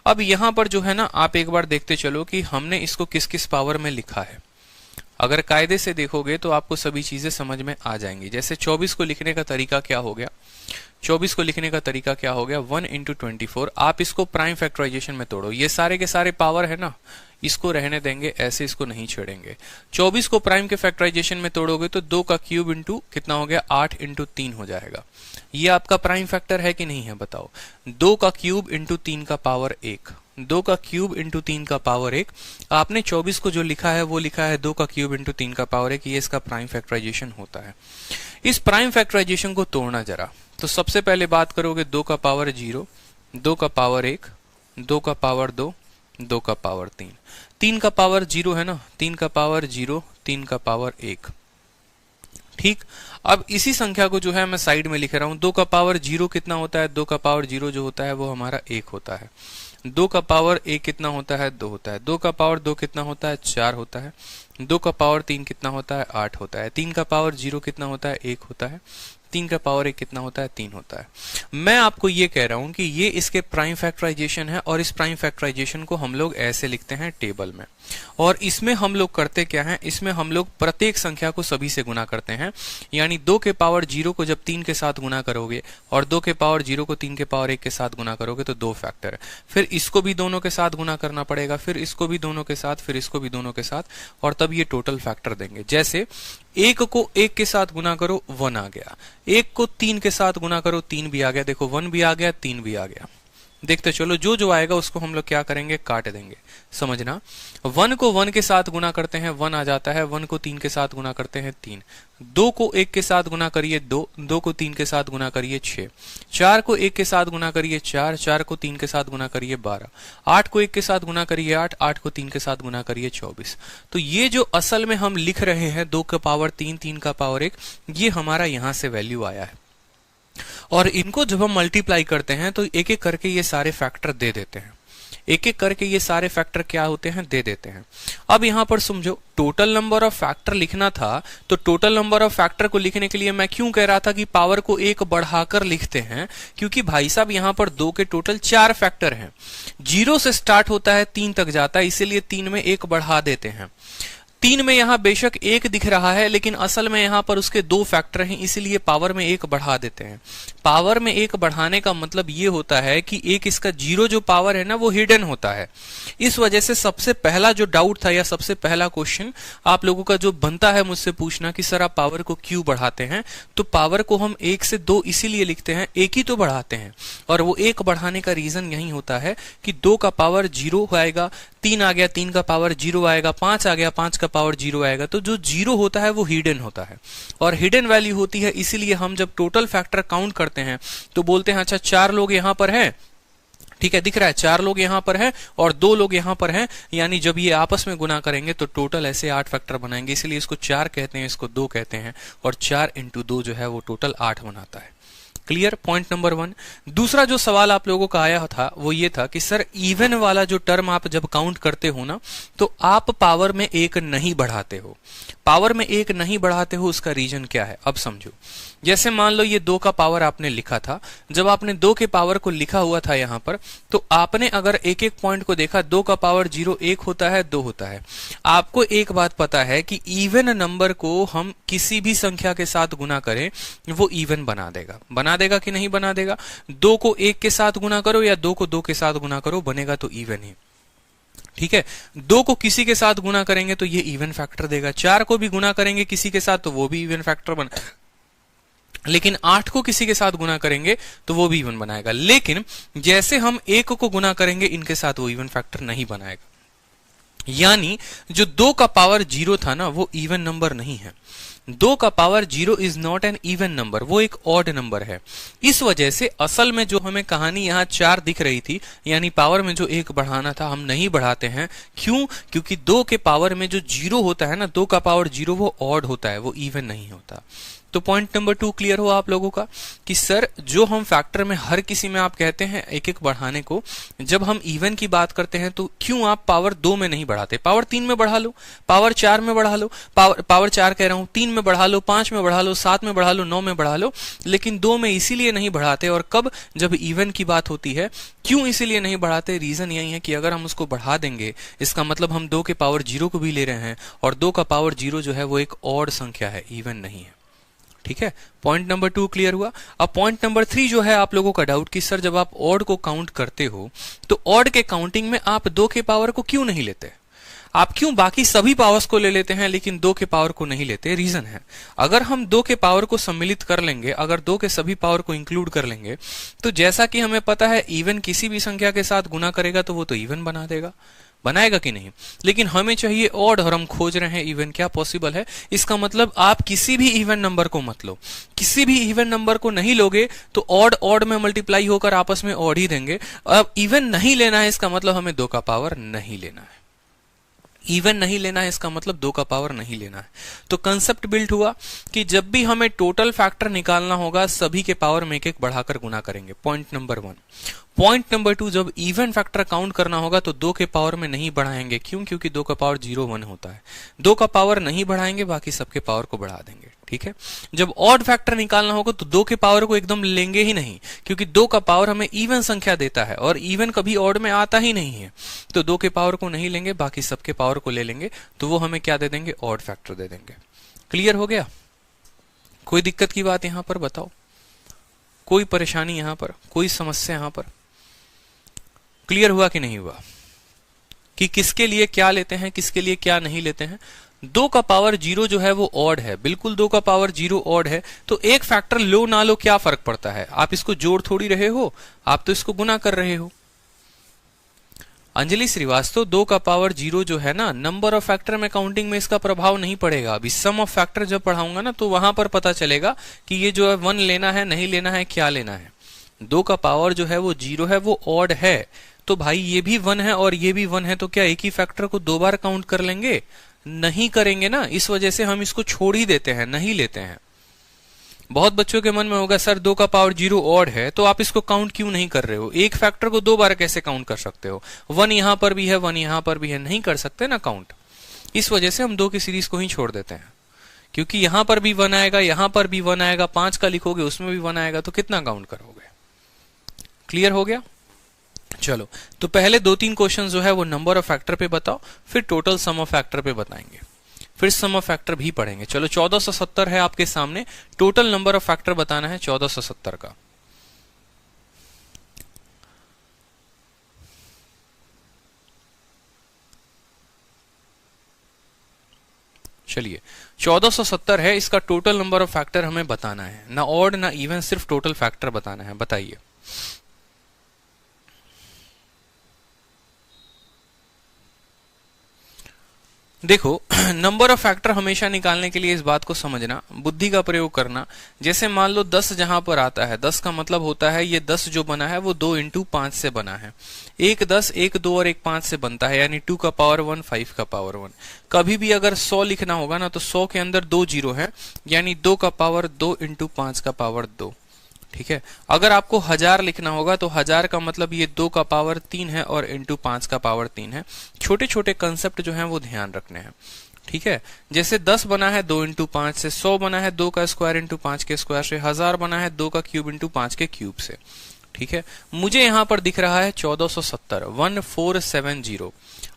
अब यहां पर जो है ना, आप एक बार देखते चलो कि हमने इसको किस किस पावर में लिखा है। अगर कायदे से देखोगे तो आपको सभी चीजें समझ में आ जाएंगी। जैसे 24 को लिखने का तरीका क्या हो गया? 24 को लिखने का तरीका क्या हो गया? 1 इंटू 24। आप इसको प्राइम फैक्टराइजेशन में तोड़ो, ये सारे के सारे पावर है ना, इसको रहने देंगे ऐसे, इसको नहीं छेड़ेंगे। 24 को प्राइम के फैक्टराइजेशन में तोड़ोगे तो 2 का क्यूब इंटू कितना हो गया? 8 इंटू 3 हो जाएगा। ये आपका प्राइम फैक्टर है कि नहीं है बताओ? 2 का क्यूब इंटू 3 का पावर 1, 2 का क्यूब इंटू 3 का पावर 1। आपने 24 को जो लिखा है वो लिखा है 2 का क्यूब इंटू 3 का पावर 1, ये इसका प्राइम फैक्टराइजेशन होता है। इस प्राइम फैक्टराइजेशन को तोड़ना जरा, तो सबसे पहले बात करोगे 2 का पावर 0, 2 का पावर 1, 2 का पावर 2, 2 का पावर 3, 3 का पावर 0 है ना, 3 का पावर 0, 3 का पावर 1। ठीक, अब इसी संख्या को जो है मैं साइड में लिख रहा हूं। 2 का पावर 0 कितना होता है? 2 का पावर 0 जो होता है वो हमारा 1 होता है। 2 का पावर 1 कितना होता है? 2 होता है। 2 का पावर 2 कितना होता है? 4 होता है। 2 का पावर 3 कितना होता है? 8 होता है। 3 का पावर 0 कितना होता है? 1 होता है। 3 का पावर 1 कितना होता है? 3 होता है। मैं आपको ये कह रहा हूं कि ये इसके प्राइम फैक्टराइजेशन है, और इस प्राइम फैक्टराइजेशन को हम लोग ऐसे लिखते हैं टेबल में। और इसमें हम लोग करते क्या है? इसमें हम लोग प्रत्येक संख्या को सभी से गुना करते हैं। यानी 2 के पावर 0 को जब 3 के साथ गुना करोगे और 2 के पावर 0 को 3 के पावर 1 के साथ गुना करोगे तो 2 फैक्टर है। फिर इसको भी दोनों के साथ गुना करना पड़ेगा, फिर इसको भी दोनों के साथ, फिर इसको भी दोनों के साथ, और तब ये टोटल फैक्टर देंगे। जैसे 1 को 1 के साथ गुना करो 1 आ गया, 1 को 3 के साथ गुना करो 3 भी आ गया। देखो 1 भी आ गया, 3 भी आ गया। देखते चलो, जो जो आएगा उसको हम लोग क्या करेंगे? काट देंगे। समझना, 1 को 1 के साथ गुना करते हैं 1 आ जाता है, 1 को 3 के साथ गुना करते हैं 3, 2 को 1 के साथ गुना करिए 2, 2 को 3 के साथ गुना करिए 6, 4 को 1 के साथ गुना करिए 4, 4 को 3 के साथ गुना करिए 12, 8 को 1 के साथ गुना करिए 8, 8 को 3 के साथ गुना करिए 24। तो ये जो असल में हम लिख रहे हैं 2 का पावर 3, 3 का पावर 1, ये हमारा यहां से वैल्यू आया है। और इनको जब हम मल्टीप्लाई करते हैं तो एक एक करके ये सारे फैक्टर दे देते हैं, एक एक करके ये सारे फैक्टर क्या होते हैं? दे देते हैं। अब यहां पर समझो, टोटल नंबर ऑफ फैक्टर लिखना था, तो टोटल नंबर ऑफ फैक्टर को लिखने के लिए मैं क्यों कह रहा था कि पावर को 1 बढ़ाकर लिखते हैं? क्योंकि भाई साहब यहां पर 2 के टोटल 4 फैक्टर हैं, 0 से स्टार्ट होता है 3 तक जाता है, इसीलिए 3 में 1 बढ़ा देते हैं। 3 में यहां बेशक 1 दिख रहा है, लेकिन असल में यहां पर उसके 2 फैक्टर हैं, इसीलिए पावर में 1 बढ़ा देते हैं। पावर में 1 बढ़ाने का मतलब ये होता है कि एक इसका 0 जो पावर है ना वो हिडन होता है। इस वजह से सबसे पहला जो डाउट था या सबसे पहला क्वेश्चन आप लोगों का जो बनता है मुझसे पूछना कि सर आप पावर को क्यों बढ़ाते हैं, तो पावर को हम 1 से 2 इसीलिए लिखते हैं, 1 ही तो बढ़ाते हैं। और वो 1 बढ़ाने का रीजन यही होता है कि 2 का पावर 0 आएगा, 3 आ गया, 3 का पावर 0 आएगा, 5 आ गया, 5 का पावर 0 आएगा। तो जो 0 होता है वो हिडन होता है, और हिडन वैल्यू होती है, इसीलिए हम जब टोटल फैक्टर काउंट करते हैं तो बोलते हैं अच्छा 4 लोग यहां पर हैं, ठीक है, दिख रहा है 4 लोग यहां पर हैं और 2 लोग यहां पर हैं, यानी जब ये आपस में गुना करेंगे तो टोटल ऐसे 8 फैक्टर बनाएंगे, इसलिए इसको 4 कहते हैं, इसको 2 कहते हैं, और 4 इंटू 2 जो है वो टोटल 8 बनाता है। Clear, point number 1। दूसरा जो सवाल आप लोगों का आया था वो ये था कि सर इवन वाला जो टर्म आप जब काउंट करते हो ना, तो आप पावर में 1 नहीं बढ़ाते हो। पावर में 1 नहीं बढ़ाते हो, उसका रीजन क्या है? अब समझो, जैसे मान लो ये 2 का पावर आपने लिखा था, जब आपने 2 के पावर को लिखा हुआ था यहां पर, तो आपने अगर एक एक पॉइंट को देखा, 2 का पावर 0 1 होता है, 2 होता है। आपको एक बात पता है कि इवन नंबर को हम किसी भी संख्या के साथ गुना करें वो इवन बना देगा कि नहीं बना देगा? 2 को 1 के साथ गुना करो या 2 को 2 के साथ गुना करो, बनेगा तो इवन ही। ठीक है, 2 को किसी के साथ गुना करेंगे तो ये इवन फैक्टर देगा, 4 को भी गुना करेंगे किसी के साथ तो वो भी इवन फैक्टर बना, लेकिन 8 को किसी के साथ गुना करेंगे तो वो भी इवन बनाएगा। लेकिन जैसे हम 1 को गुना करेंगे इनके साथ, वो इवन फैक्टर नहीं बनाएगा। यानी जो 2 का पावर 0 था ना, वो इवन नंबर नहीं है। 2 का power 0 is not an even number, वो एक ऑड नंबर है। इस वजह से असल में जो हमें कहानी यहां 4 दिख रही थी, यानी पावर में जो 1 बढ़ाना था, हम नहीं बढ़ाते हैं। क्यों? क्योंकि 2 के पावर में जो 0 होता है ना, 2 का पावर 0, वो ऑड होता है, वो इवन नहीं होता। तो पॉइंट नंबर 2 क्लियर हुआ आप लोगों का कि सर जो हम फैक्टर में हर किसी में आप कहते हैं एक एक बढ़ाने को, जब हम इवन की बात करते हैं तो क्यों आप पावर 2 में नहीं बढ़ाते? पावर 3 में बढ़ा लो, पावर 4 में बढ़ा लो, पावर 4 कह रहा हूं, 3 में बढ़ा लो, 5 में बढ़ा लो, 7 में बढ़ा लो, 9 में बढ़ा लो, लेकिन 2 में इसीलिए नहीं बढ़ाते। और कब? जब इवन की बात होती है। क्यों इसीलिए नहीं बढ़ाते? रीजन यही है कि अगर हम उसको बढ़ा देंगे, इसका मतलब हम 2 के पावर 0 को भी ले रहे हैं, और 2 का पावर 0 जो है वो एक ऑड संख्या है, इवन नहीं है। ठीक है, पॉइंट नंबर 2 क्लियर हुआ। अब पॉइंट नंबर 3 जो है आप लोगों का डाउट कि सर जब आप ऑड को काउंट करते हो तो ऑड के काउंटिंग में आप 2 के पावर को क्यों नहीं लेते? आप क्यों बाकी सभी पावर्स को ले लेते हैं लेकिन 2 के पावर को नहीं लेते? रीजन है, अगर हम 2 के पावर को सम्मिलित कर लेंगे, अगर 2 के सभी पावर को इंक्लूड कर लेंगे, तो जैसा कि हमें पता है इवन किसी भी संख्या के साथ गुना करेगा तो वो तो इवन बना देगा, बनाएगा कि नहीं? लेकिन हमें चाहिए ऑड और हम खोज रहे हैं इवन। क्या पॉसिबल है? इसका मतलब आप किसी भी इवन नंबर को मत लो, किसी भी इवन नंबर को नहीं लोगे तो ऑड ऑड में मल्टीप्लाई होकर आपस में ऑड ही देंगे। अब इवन नहीं लेना है, इसका मतलब हमें 2 का पावर नहीं लेना है। इवन नहीं लेना है, इसका मतलब 2 का पावर नहीं लेना है। तो कंसेप्ट बिल्ड हुआ कि जब भी हमें टोटल फैक्टर निकालना होगा, सभी के पावर में एक एक बढ़ाकर गुना करेंगे। Point number 1। पॉइंट नंबर 2, जब इवन फैक्टर काउंट करना होगा तो 2 के पावर में नहीं बढ़ाएंगे। क्यों? क्योंकि 2 का पावर 0 1 होता है। 2 का पावर नहीं बढ़ाएंगे, बाकी सबके पावर को बढ़ा देंगे। ठीक है, जब ऑड फैक्टर निकालना होगा तो 2 के पावर को एकदम लेंगे ही नहीं, क्योंकि 2 का पावर हमें इवन संख्या देता है और इवन कभी ऑड में आता ही नहीं है। तो 2 के पावर को नहीं लेंगे, बाकी सबके पावर को ले लेंगे, तो वो हमें क्या दे देंगे? ऑड फैक्टर दे देंगे। क्लियर हो गया? कोई दिक्कत की बात यहां पर बताओ? कोई परेशानी यहां पर, कोई समस्या यहां पर? क्लियर हुआ कि नहीं हुआ कि किसके लिए क्या लेते हैं, किसके लिए क्या नहीं लेते हैं? 2 का पावर 0 जो है वो ऑड है, बिल्कुल 2 का पावर 0 ऑड है, तो एक फैक्टर लो ना लो क्या फर्क पड़ता है? आप इसको जोड़ थोड़ी रहे हो, आप तो इसको गुना कर रहे हो। अंजलि श्रीवास्तव, 2 का पावर 0 जो है ना, नंबर ऑफ फैक्टर में काउंटिंग में इसका प्रभाव नहीं पड़ेगा। अभी सम ऑफ फैक्टर जब पढ़ाऊंगा ना तो वहां पर पता चलेगा कि ये जो है 1 लेना है, नहीं लेना है, क्या लेना है। 2 का पावर जो है वो 0 है, वो ऑड है, तो भाई ये भी 1 है और ये भी 1 है, तो क्या एक ही फैक्टर को 2 बार काउंट कर लेंगे? नहीं करेंगे ना, इस वजह से हम इसको छोड़ ही देते हैं, नहीं लेते हैं। बहुत बच्चों के मन में होगा सर 2 का पावर 0 ऑड है तो आप इसको काउंट क्यों नहीं कर रहे हो? एक फैक्टर को 2 बार कैसे काउंट कर सकते हो? 1 यहां पर भी है, 1 यहां पर भी है, नहीं कर सकते ना काउंट। इस वजह से हम 2 की सीरीज को ही छोड़ देते हैं, क्योंकि यहां पर भी 1 आएगा, यहां पर भी 1 आएगा, 5 का लिखोगे उसमें भी 1 आएगा, तो कितना काउंट करोगे? क्लियर हो गया? चलो, तो पहले 2-3 क्वेश्चन जो है वो नंबर ऑफ फैक्टर पे बताओ, फिर टोटल सम ऑफ फैक्टर पे बताएंगे, फिर सम ऑफ फैक्टर भी पढ़ेंगे। चलो, 1470 है आपके सामने, टोटल नंबर ऑफ फैक्टर बताना है 1470 का। चलिए, 1470 है, इसका टोटल नंबर ऑफ फैक्टर हमें बताना है, ना ऑड ना इवन, सिर्फ टोटल फैक्टर बताना है। बताइए। देखो नंबर ऑफ फैक्टर हमेशा निकालने के लिए इस बात को समझना, बुद्धि का प्रयोग करना। जैसे मान लो 10 जहां पर आता है, 10 का मतलब होता है ये 10 जो बना है वो 2 इंटू 5 से बना है। एक 10, एक 2 और एक 5 से बनता है, यानी 2 का पावर 1, 5 का पावर 1। कभी भी अगर 100 लिखना होगा ना तो 100 के अंदर 2 जीरो है, यानी 2 का पावर 2 इंटू 5 का पावर 2। ठीक है। अगर आपको 1000 लिखना होगा तो 1000 का मतलब ये 2 का पावर 3 है और इंटू 5 का पावर 3 है। छोटे छोटे कंसेप्ट जो हैं वो ध्यान रखने हैं। ठीक है। जैसे 10 बना है 2 इंटू 5 से, 100 बना है 2 का स्क्वायर इंटू 5 के स्क्वायर से, 1000 बना है 2 का क्यूब इंटू 5 के क्यूब से। ठीक है। मुझे यहां पर दिख रहा है 1470, 1470।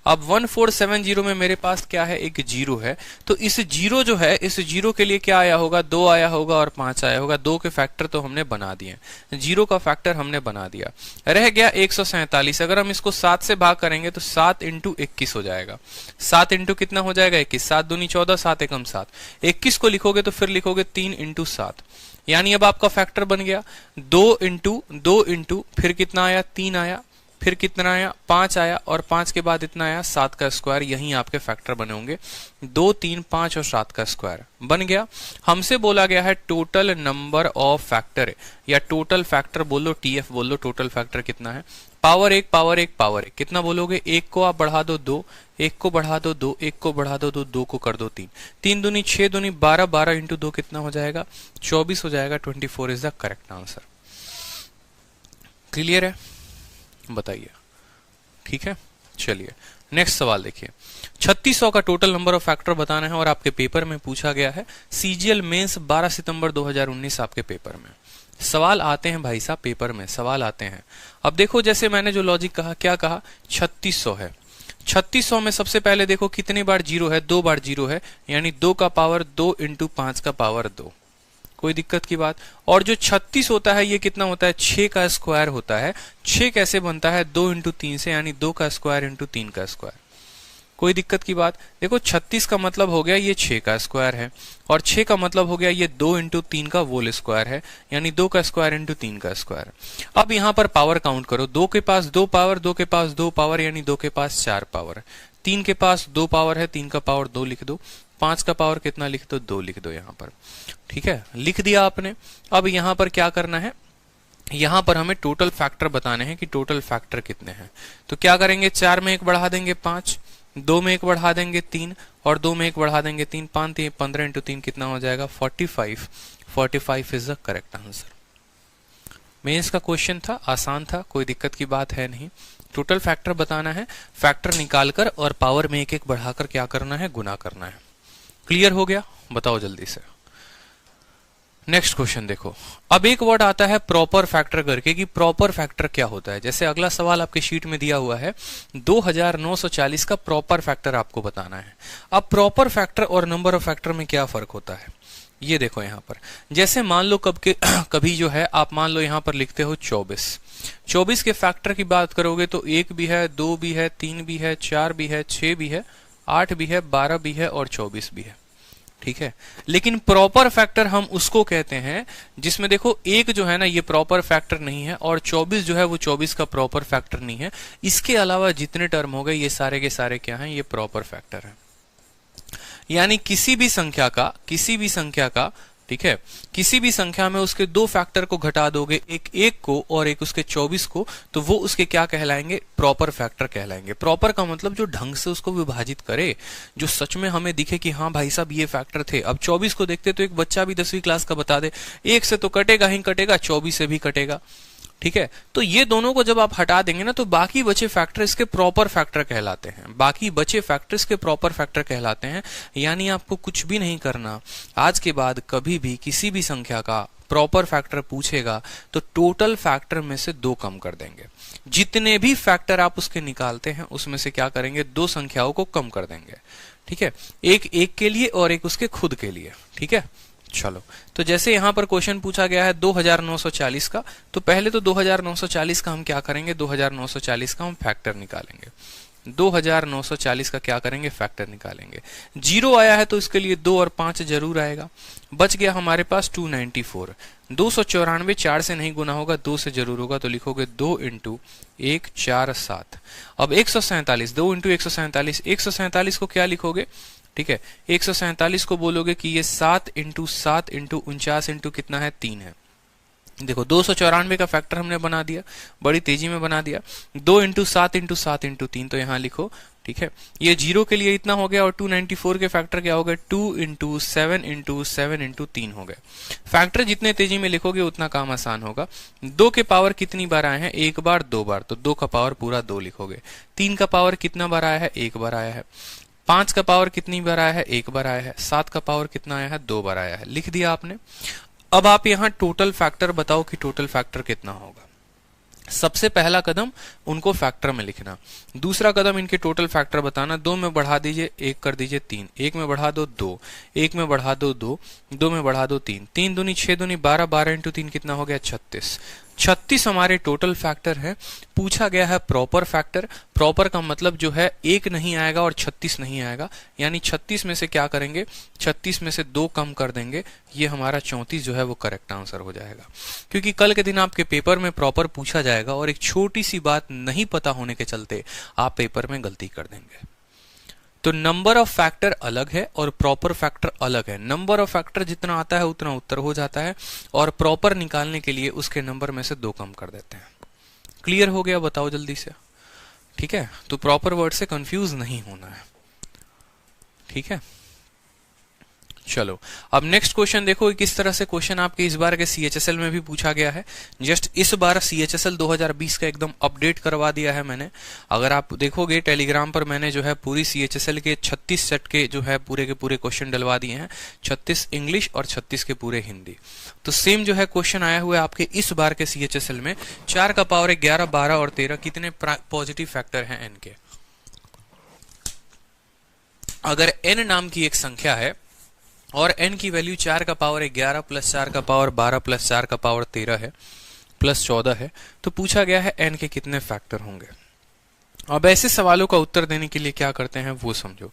अब 1470 में मेरे पास क्या है, एक जीरो है। तो इस जीरो जो है, इस जीरो के लिए क्या आया होगा, 2 आया होगा और 5 आया होगा। 2 के फैक्टर तो हमने बना दिए, जीरो का फैक्टर हमने बना दिया। रह गया 147। अगर हम इसको 7 से भाग करेंगे तो 7 इंटू 21 हो जाएगा। 7 इंटू कितना हो जाएगा, 21। 7 दूनी 14, 7 एकम 7। 21 को लिखोगे तो फिर लिखोगे 3 इंटू 7, यानी अब आपका फैक्टर बन गया 2 इंटू फिर कितना आया, 3 आया, फिर कितना आया, 5 आया, और 5 के बाद इतना आया 7 का स्क्वायर। यही आपके फैक्टर बने होंगे, 2, 3, 5 और 7 का स्क्वायर बन गया। हमसे बोला गया है टोटल नंबर ऑफ फैक्टर, या टोटल फैक्टर बोल लो, टीएफ बोल लो। टोटल फैक्टर कितना है, पावर 1 पावर 1 पावर 1। कितना बोलोगे, 1 को आप बढ़ा दो 2, 1 को बढ़ा दो 2, 1 को बढ़ा दो 2, 2 को कर दो 3, 3 दूनी 6 दूनी 12, 12 इंटू 2 कितना हो जाएगा, 24 हो जाएगा। 24 is the correct answer. Clear है, बताइए। ठीक है, चलिए नेक्स्ट सवाल देखिए। 3600 का टोटल नंबर ऑफ फैक्टर बताना है और आपके पेपर में पूछा गया है। सीजीएल मेंस 12 सितंबर 2019 आपके पेपर में सवाल आते हैं भाई साहब, पेपर में सवाल आते हैं। अब देखो, जैसे मैंने जो लॉजिक कहा, क्या कहा, 3600 है। 3600 में सबसे पहले देखो कितने बार जीरो है, 2 बार जीरो है, यानी 2 का पावर 2 इंटू 5 का पावर 2। कोई दिक्कत की बात। और जो 36 होता है ये कितना होता है, 6 का स्क्वायर होता है। 6 कैसे बनता है, 2 इंटू 3 से, यानी 2 का स्क्वायर इंटू 3 का स्क्वायर। कोई दिक्कत की बात। देखो 36 का मतलब हो गया ये 6 का स्क्वायर है, और 6 का मतलब हो गया ये 2 इंटू 3 का होल स्क्वायर है, यानी 2 का स्क्वायर इंटू 3 का स्क्वायर। अब यहां पर पावर काउंट करो, 2 के पास 2 पावर, 2 के पास 2 पावर, यानी 2 के पास 4 पावर। 3 के पास 2 पावर है, 3 का पावर 2 लिख दो। 5 का पावर कितना लिख दो, 2 लिख दो यहां पर। ठीक है, लिख दिया आपने। अब यहां पर क्या करना है, यहां पर हमें टोटल फैक्टर बताने हैं कि टोटल फैक्टर कितने हैं। तो क्या करेंगे, 4 में 1 बढ़ा देंगे 5, 2 में 1 बढ़ा देंगे 3, और 2 में 1 बढ़ा देंगे 3, 5 15 इंटू 3 कितना हो जाएगा, 45। 45 is the correct answer. Mains का क्वेश्चन था, आसान था, कोई दिक्कत की बात है नहीं। टोटल फैक्टर बताना है, फैक्टर निकालकर और पावर में 1 1 बढ़ाकर क्या करना है, गुना करना है। क्लियर हो गया, बताओ जल्दी से। नेक्स्ट क्वेश्चन देखो। अब एक वर्ड आता है प्रॉपर फैक्टर करके, कि प्रॉपर फैक्टर क्या होता है। जैसे अगला सवाल आपके शीट में दिया हुआ है, 2940 का प्रॉपर फैक्टर आपको बताना है। अब प्रॉपर फैक्टर और नंबर ऑफ फैक्टर में क्या फर्क होता है, ये देखो यहां पर। जैसे मान लो कभी जो है, आप मान लो यहां पर लिखते हो 24। 24 के फैक्टर की बात करोगे तो 1 भी है, 2 भी है, 3 भी है, 4 भी है, 6 भी है, 8 भी है, 12 भी है और 24 भी है। ठीक है। लेकिन प्रॉपर फैक्टर हम उसको कहते हैं जिसमें देखो 1 जो है ना, ये प्रॉपर फैक्टर नहीं है, और 24 जो है वो 24 का प्रॉपर फैक्टर नहीं है। इसके अलावा जितने टर्म हो गए ये सारे के सारे क्या हैं, ये प्रॉपर फैक्टर है। यानी किसी भी संख्या का ठीक है, किसी भी संख्या में उसके 2 फैक्टर को घटा दोगे, एक 1 को और एक उसके 24 को, तो वो उसके क्या कहलाएंगे, प्रॉपर फैक्टर कहलाएंगे। प्रॉपर का मतलब जो ढंग से उसको विभाजित करे, जो सच में हमें दिखे कि हाँ भाई साहब ये फैक्टर थे। अब 24 को देखते तो एक बच्चा भी 10वीं क्लास का बता दे, 1 से तो कटेगा ही कटेगा, 24 से भी कटेगा। ठीक है, तो ये दोनों को जब आप हटा देंगे ना, तो बाकी बचे फैक्टर इसके प्रॉपर फैक्टर कहलाते हैं। बाकी बचे फैक्टर इसके प्रॉपर फैक्टर कहलाते हैं। यानी आपको कुछ भी नहीं करना, आज के बाद कभी भी किसी भी संख्या का प्रॉपर फैक्टर पूछेगा तो टोटल फैक्टर में से 2 कम कर देंगे। जितने भी फैक्टर आप उसके निकालते हैं उसमें से क्या करेंगे, 2 संख्याओं को कम कर देंगे। ठीक है, एक 1 के लिए और एक उसके खुद के लिए। ठीक है, चलो, तो जैसे यहां पर क्वेश्चन पूछा गया है 2940 का, तो पहले तो 2940 का हम क्या करेंगे, 2940 का हम फैक्टर निकालेंगे। 2940 का क्या करेंगे, फैक्टर निकालेंगे। 0 आया है तो इसके लिए 2 और 5 जरूर आएगा। बच गया हमारे पास 294। 294 4 से नहीं गुना होगा, 2 से जरूर होगा, तो लिखोगे 2 इंटू 1 4 7। अब 147, 2 इंटू 147, 147 को क्या लिखोगे, ठीक है, 147 को बोलोगे कि ये 7 इंटू 7 इंटू 49 इंटू कितना है 3 है। देखो 294 का फैक्टर हमने बना दिया, बड़ी तेजी में बना दिया। 2 इंटू 7 इंटू 7 इंटू 3 तो यहाँ लिखो, ठीक है। ये 0 के लिए इतना हो गया और 294 के फैक्टर क्या हो गए 2 इंटू 7 इंटू 7 इंटू 3 हो गए। फैक्टर जितने तेजी में लिखोगे उतना काम आसान होगा। 2 के पावर कितनी बार आए हैं, एक बार, दो बार, तो 2 का पावर पूरा 2 लिखोगे। 3 का पावर कितना बार आया है, एक बार आया है। 5 का पावर कितनी बार आया है, एक बार आया है। 7 का पावर कितना आया है, 2 बार आया है। लिख दिया आपने। अब आप यहां टोटल फैक्टर बताओ कि टोटल फैक्टर कितना होगा। सबसे पहला कदम उनको फैक्टर में लिखना, दूसरा कदम इनके टोटल फैक्टर बताना। 2 में बढ़ा दीजिए 1 कर दीजिए 3, 1 में बढ़ा दो 2, 1 में बढ़ा दो 2, 2 में बढ़ा दो 3, 3 दूनी 6 दूनी 12, 12 इंटू 3 कितना हो गया 36। 36 हमारे टोटल फैक्टर है। पूछा गया है प्रॉपर फैक्टर। प्रॉपर का मतलब जो है 1 नहीं आएगा और 36 नहीं आएगा, यानी 36 में से क्या करेंगे, 36 में से 2 कम कर देंगे। ये हमारा 34 जो है वो करेक्ट आंसर हो जाएगा। क्योंकि कल के दिन आपके पेपर में प्रॉपर पूछा जाएगा और एक छोटी सी बात नहीं पता होने के चलते आप पेपर में गलती कर देंगे। तो नंबर ऑफ फैक्टर अलग है और प्रॉपर फैक्टर अलग है। नंबर ऑफ फैक्टर जितना आता है उतना उत्तर हो जाता है और प्रॉपर निकालने के लिए उसके नंबर में से 2 कम कर देते हैं। क्लियर हो गया, बताओ जल्दी से। ठीक है, तो प्रॉपर वर्ड से कंफ्यूज नहीं होना है। ठीक है, चलो अब नेक्स्ट क्वेश्चन देखो। किस तरह से क्वेश्चन आपके इस बार के सीएचएसएल में भी पूछा गया है। जस्ट इस बार सीएचएसएल 2020 का एकदम अपडेट करवा दिया है मैंने। अगर आप देखोगे टेलीग्राम पर मैंने जो है पूरी सीएचएसएल के 36 सेट के जो है पूरे के पूरे क्वेश्चन डलवा दिए हैं, 36 इंग्लिश और 36 के पूरे हिंदी। तो सेम जो है क्वेश्चन आया हुआ है आपके इस बार के सीएचएसएल में। 4 का पावर 11, 12 और 13 कितने पॉजिटिव फैक्टर हैं एन के। अगर एन नाम की एक संख्या है और n की वैल्यू 4 का पावर 11 प्लस 4 का पावर 12 प्लस 4 का पावर 13 है प्लस 14 है, तो पूछा गया है n के कितने फैक्टर होंगे। अब ऐसे सवालों का उत्तर देने के लिए क्या करते हैं वो समझो।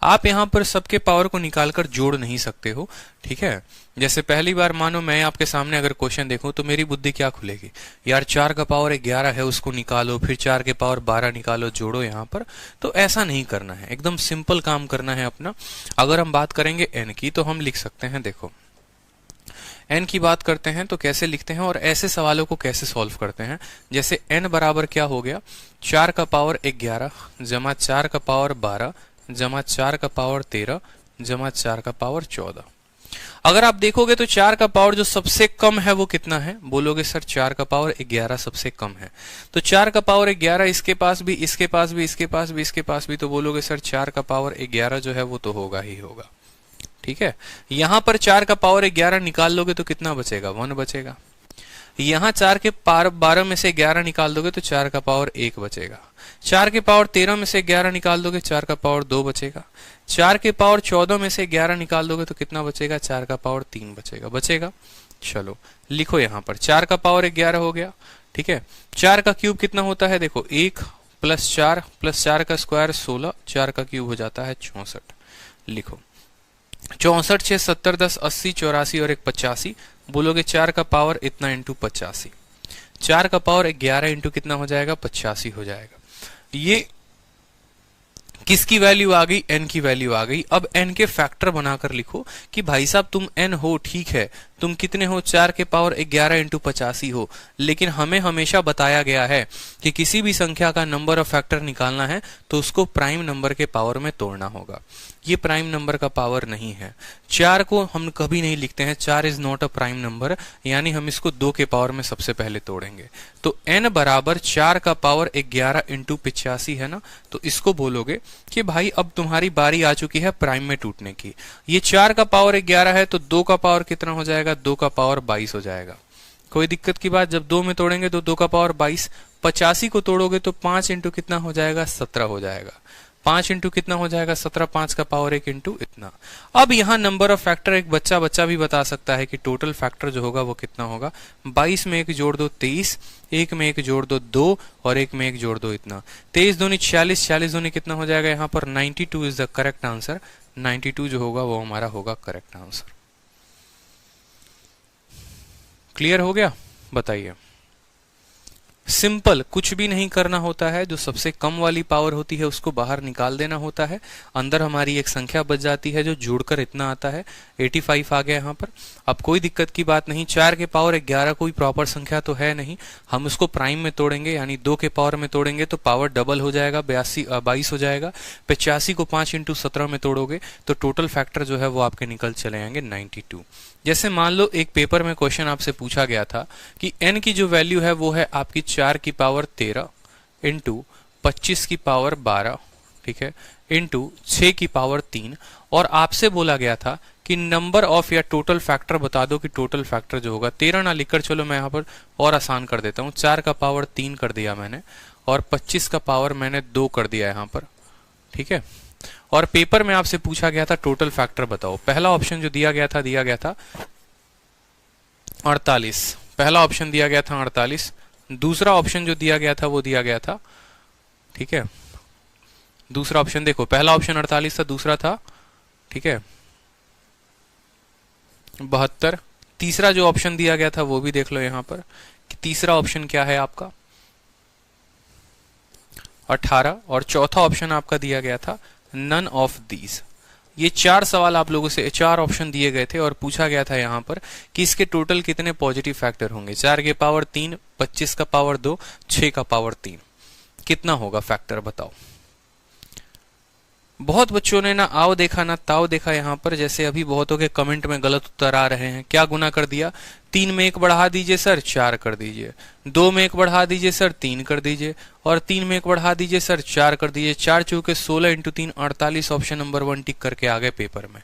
आप यहां पर सबके पावर को निकालकर जोड़ नहीं सकते हो, ठीक है। जैसे पहली बार मानो मैं आपके सामने अगर क्वेश्चन देखूं तो मेरी बुद्धि क्या खुलेगी, यार 4 का पावर 11 है उसको निकालो, फिर 4 के पावर 12 निकालो, जोड़ो यहां पर। तो ऐसा नहीं करना है, एकदम सिंपल काम करना है अपना। अगर हम बात करेंगे n की तो हम लिख सकते हैं, देखो n की बात करते हैं तो कैसे लिखते हैं और ऐसे सवालों को कैसे सॉल्व करते हैं। जैसे n बराबर क्या हो गया, 4 का पावर 11 जमा 4 का पावर 12 जमा 4 का पावर 13 जमा 4 का पावर 14। अगर आप देखोगे तो 4 का पावर जो सबसे कम है वो कितना है, बोलोगे सर 4 का पावर 11 सबसे कम है। तो 4 का पावर 11 इसके पास भी, इसके पास भी, इसके पास भी, इसके पास भी, तो बोलोगे सर 4 का पावर 11 जो है वो तो होगा ही होगा। ठीक है, यहां पर 4 का पावर 11 निकाल लोगे तो कितना बचेगा, 1 बचेगा। यहां 4 के पावर 12 में से 11 निकाल दोगे तो 4 का पावर 1 बचेगा। 4 के पावर 13 में से 11 निकाल दोगे 4 का पावर 2 बचेगा। 4 के पावर 14 में से 11 निकाल दोगे तो कितना बचेगा, 4 का पावर 3 बचेगा। चलो लिखो यहां पर 4 का पावर 11 हो गया, ठीक है। 4 का क्यूब कितना होता है, देखो 1 प्लस 4 का स्क्वायर 16, 4 का क्यूब हो जाता है 64। लिखो 64 6 70 10 80 84 और 1 85। बोलोगे 4 का पावर इतना इंटू 85। 4 का पावर 11 इंटू कितना हो जाएगा, 85 हो जाएगा। ये किसकी वैल्यू आ गई, n की वैल्यू आ गई। अब n के फैक्टर बनाकर लिखो कि भाई साहब तुम n हो, ठीक है, तुम कितने हो, 4 के पावर 11 इंटू 85 हो, लेकिन हमें हमेशा बताया गया है कि किसी भी संख्या का नंबर ऑफ फैक्टर निकालना है तो उसको प्राइम नंबर के पावर में तोड़ना होगा। ये प्राइम नंबर का पावर नहीं है। 4 को हम कभी नहीं लिखते हैं, 4 is not a prime number, यानी हम इसको 2 के पावर में सबसे पहले तोड़ेंगे। तो n बराबर 4 का पावर 11 इंटू 85 है ना, तो इसको बोलोगे कि भाई अब तुम्हारी बारी आ चुकी है प्राइम में टूटने की। ये 4 का पावर 11 है तो 2 का पावर कितना हो जाएगा, 2 का पावर 22 हो जाएगा। कोई दिक्कत की बात, जब 2 में तोड़ेंगे तो 2 का पावर 22। 85 को तोड़ोगे तो 5 इंटू कितना हो जाएगा, 17 हो जाएगा। 5 इंटू कितना हो जाएगा, 17, 5 का पावर 1 इंटू इतना। अब यहाँ नंबर ऑफ फैक्टर एक बच्चा भी बता सकता है कि टोटल फैक्टर जो होगा वो कितना होगा। 22 में 1 जोड़ दो 23, 1 में 1 जोड़ दो 2 और 1 में 1 जोड़ दो इतना। 23 दूनी 46, 46 दूनी कितना हो जाएगा, यहाँ पर 92 इज द करेक्ट आंसर। 92 जो होगा वो हमारा होगा करेक्ट आंसर। क्लियर हो गया, बताइए। सिंपल, कुछ भी नहीं करना होता है, जो सबसे कम वाली पावर होती है उसको बाहर निकाल देना होता है, अंदर हमारी एक संख्या बच जाती है जो जोड़कर इतना आता है, 85 आ गया यहाँ पर। अब कोई दिक्कत की बात नहीं, 4 के पावर 11 कोई प्रॉपर संख्या तो है नहीं, हम उसको प्राइम में तोड़ेंगे, यानी 2 के पावर में तोड़ेंगे तो पावर डबल हो जाएगा, 22 हो जाएगा। 85 को 5 इंटू 17 में तोड़ोगे तो टोटल फैक्टर जो है वो आपके निकल चले आएंगे 92। जैसे मान लो एक पेपर में क्वेश्चन आपसे पूछा गया था कि n की जो वैल्यू है वो है आपकी 4 की पावर 13 इंटू 25 की पावर 12, ठीक है, इंटू 6 की पावर 3, और आपसे बोला गया था कि नंबर ऑफ या टोटल फैक्टर बता दो कि टोटल फैक्टर जो होगा, 13 ना लिखकर चलो मैं यहाँ पर और आसान कर देता हूँ, 4 का पावर 3 कर दिया मैंने और 25 का पावर मैंने 2 कर दिया यहाँ पर, ठीक है। और पेपर में आपसे पूछा गया था टोटल फैक्टर बताओ। पहला ऑप्शन जो दिया गया था 48, पहला ऑप्शन दिया गया था 48, दूसरा ऑप्शन जो दिया गया था वो दिया गया था, ठीक है, दूसरा ऑप्शन देखो, पहला ऑप्शन 48 था, दूसरा था, ठीक है, 72। तीसरा जो ऑप्शन दिया गया था वो भी देख लो यहां पर कि तीसरा ऑप्शन क्या है आपका 18, और चौथा ऑप्शन आपका दिया गया था नन ऑफ दीज। ये 4 सवाल आप लोगों से, 4 ऑप्शन दिए गए थे और पूछा गया था यहां पर कि इसके टोटल कितने पॉजिटिव फैक्टर होंगे। 4 के पावर 3, 25 का पावर 2, 6 का पावर 3, कितना होगा फैक्टर बताओ। बहुत बच्चों ने ना आओ देखा ना ताओ देखा यहाँ पर, जैसे अभी बहुतों के कमेंट में गलत उत्तर आ रहे हैं। क्या गुना कर दिया, 3 में 1 बढ़ा दीजिए सर 4 कर दीजिए, 2 में 1 बढ़ा दीजिए सर 3 कर दीजिए, और 3 में 1 बढ़ा दीजिए सर 4 कर दीजिए। 4 चौके 16 इंटू 3 48, ऑप्शन नंबर 1 टिक करके आ गए पेपर में।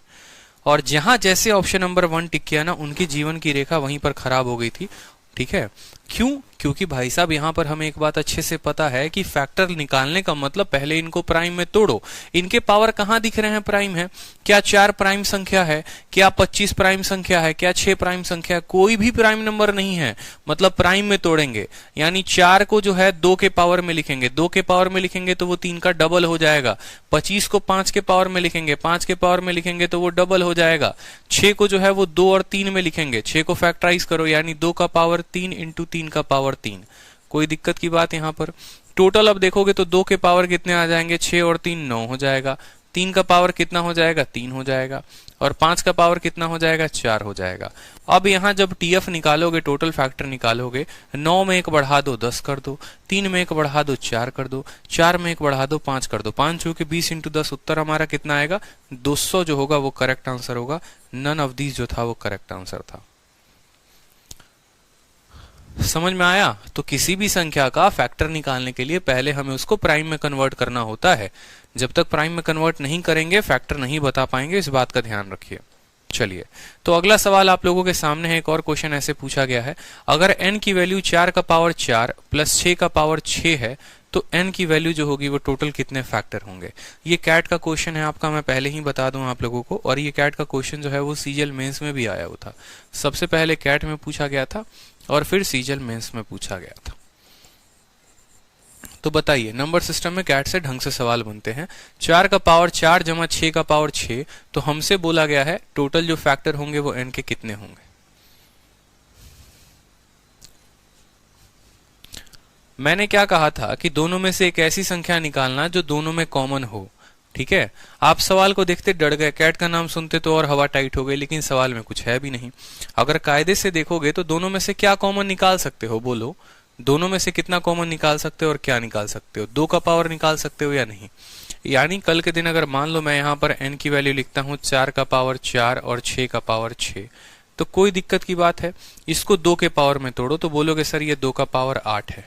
और जहां जैसे ऑप्शन नंबर 1 टिक किया ना, उनकी जीवन की रेखा वहीं पर खराब हो गई थी, ठीक है। क्यों? क्योंकि भाई साहब यहां पर हमें एक बात अच्छे से पता है कि फैक्टर निकालने का मतलब पहले इनको प्राइम में तोड़ो। इनके पावर कहां दिख रहे हैं प्राइम है? क्या 4 प्राइम संख्या है? क्या 25 प्राइम संख्या है? क्या 6 प्राइम संख्या है? कोई भी प्राइम नंबर नहीं है, मतलब प्राइम में तोड़ेंगे। यानी 4 को जो है 2 के पावर में लिखेंगे, 2 के पावर में लिखेंगे तो वो 3 का डबल हो जाएगा। 25 को 5 के पावर में लिखेंगे, 5 के पावर में लिखेंगे तो वो डबल हो जाएगा। 6 को जो है वो 2 और 3 में लिखेंगे, 6 को फैक्टराइज करो यानी 2 का पावर 3 इंटू 3 का पावर 3। कोई दिक्कत की बात यहां पर? टोटल अब देखोगे तो 2 के पावर कितने आ जाएंगे, 6 और 3 9 हो जाएगा। 3 का पावर कितना हो जाएगा, 3 हो जाएगा, और 5 का पावर कितना हो जाएगा, 4 हो जाएगा। अब यहां जब टीएफ निकालोगे, टोटल फैक्टर निकालोगे, 9 में 1 बढ़ा दो 10 कर दो, 3 में 1 बढ़ा दो 4 कर दो, 4 में 1 बढ़ा दो 5 कर दो, 5 चौके 20 इंटू 10, उत्तर हमारा कितना आएगा 200 जो होगा वो करेक्ट आंसर होगा। नन ऑफ दीज जो था वो करेक्ट आंसर था। समझ में आया? तो किसी भी संख्या का फैक्टर निकालने के लिए पहले हमें उसको प्राइम में कन्वर्ट करना होता है। जब तक प्राइम में कन्वर्ट नहीं करेंगे फैक्टर नहीं बता पाएंगे, इस बात का ध्यान रखिए। चलिए, तो अगला सवाल आप लोगों के सामने है। एक और क्वेश्चन ऐसे पूछा गया है, अगर n की वैल्यू 4 का पावर 4 प्लस 6 का पावर 6 है तो n की वैल्यू जो होगी वो टोटल कितने फैक्टर होंगे। ये कैट का क्वेश्चन है आपका, मैं पहले ही बता दूं आप लोगों को। और ये कैट का क्वेश्चन जो है वो सीजीएल मेंस में भी आया हुआ था। सबसे पहले कैट में पूछा गया था और फिर सीजीएल मेंस में पूछा गया था। तो बताइए, नंबर सिस्टम में कैट से ढंग से सवाल बनते हैं। 4 का पावर 4 जमा 6 का पावर 6, तो हमसे बोला गया है टोटल जो फैक्टर होंगे वो n के कितने होंगे। मैंने क्या कहा था कि दोनों में से एक ऐसी संख्या निकालना जो दोनों में कॉमन हो, ठीक है। आप सवाल को देखते डर गए, कैट का नाम सुनते तो और हवा टाइट हो गई, लेकिन सवाल में कुछ है भी नहीं। अगर कायदे से देखोगे तो दोनों में से क्या कॉमन निकाल सकते हो, बोलो। दोनों में से कितना कॉमन निकाल सकते हो और क्या निकाल सकते हो? 2 का पावर निकाल सकते हो या नहीं? यानी कल के दिन अगर मान लो मैं यहाँ पर n की वैल्यू लिखता हूँ 4 का पावर 4 और 6 का पावर 6, तो कोई दिक्कत की बात है? इसको 2 के पावर में तोड़ो तो बोलोगे सर ये 2 का पावर 8 है।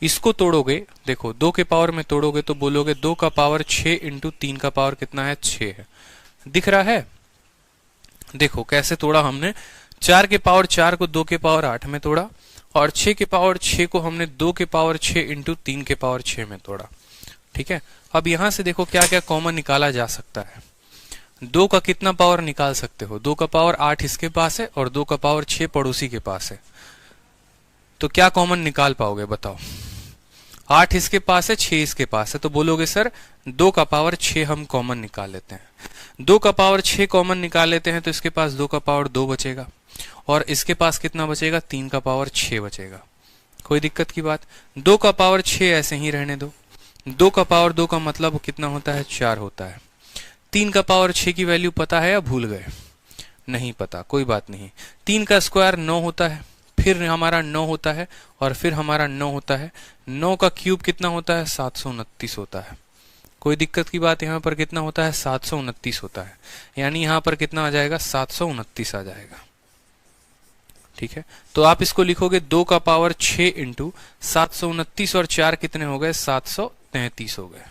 इसको तोड़ोगे, देखो 2 के पावर में तोड़ोगे तो बोलोगे 2 का पावर 6 इंटू 3 का पावर कितना है, 6 है। दिख रहा है? देखो कैसे तोड़ा हमने। 4 के पावर 4 को 2 के पावर 8 में तोड़ा, और 6 के पावर 6 को हमने 2 के पावर 6 इंटू 3 के पावर 6 में तोड़ा, ठीक है। अब यहां से देखो क्या क्या कॉमन निकाला जा सकता है। 2 का कितना पावर निकाल सकते हो? 2 का पावर 8 इसके पास है और 2 का पावर 6 पड़ोसी के पास है, तो क्या कॉमन निकाल पाओगे बताओ? 8 इसके पास है, 6 इसके पास है, तो बोलोगे सर 2 का पावर 6 हम कॉमन निकाल लेते हैं। 2 का पावर 6 कॉमन निकाल लेते हैं तो इसके पास 2 का पावर 2 बचेगा, और इसके पास कितना बचेगा, 3 का पावर 6 बचेगा। कोई दिक्कत की बात। 2 का पावर 6 ऐसे ही रहने दो। 2 का पावर 2 का मतलब कितना होता है, 4 होता है। 3 का पावर 6 की वैल्यू पता है या भूल गए, नहीं पता, कोई बात नहीं। 3 का स्क्वायर 9 होता है, फिर हमारा 9 होता है, और फिर हमारा 9 होता है। 9 का क्यूब कितना होता है, 729 होता है। कोई दिक्कत की बात, यहाँ पर कितना होता है, 729 होता है। यानी यहाँ पर कितना आ जाएगा, 729 आ जाएगा। ठीक है, तो आप इसको लिखोगे 2 का पावर 6 इंटू 729 और 4 कितने हो गए, 733 हो गए।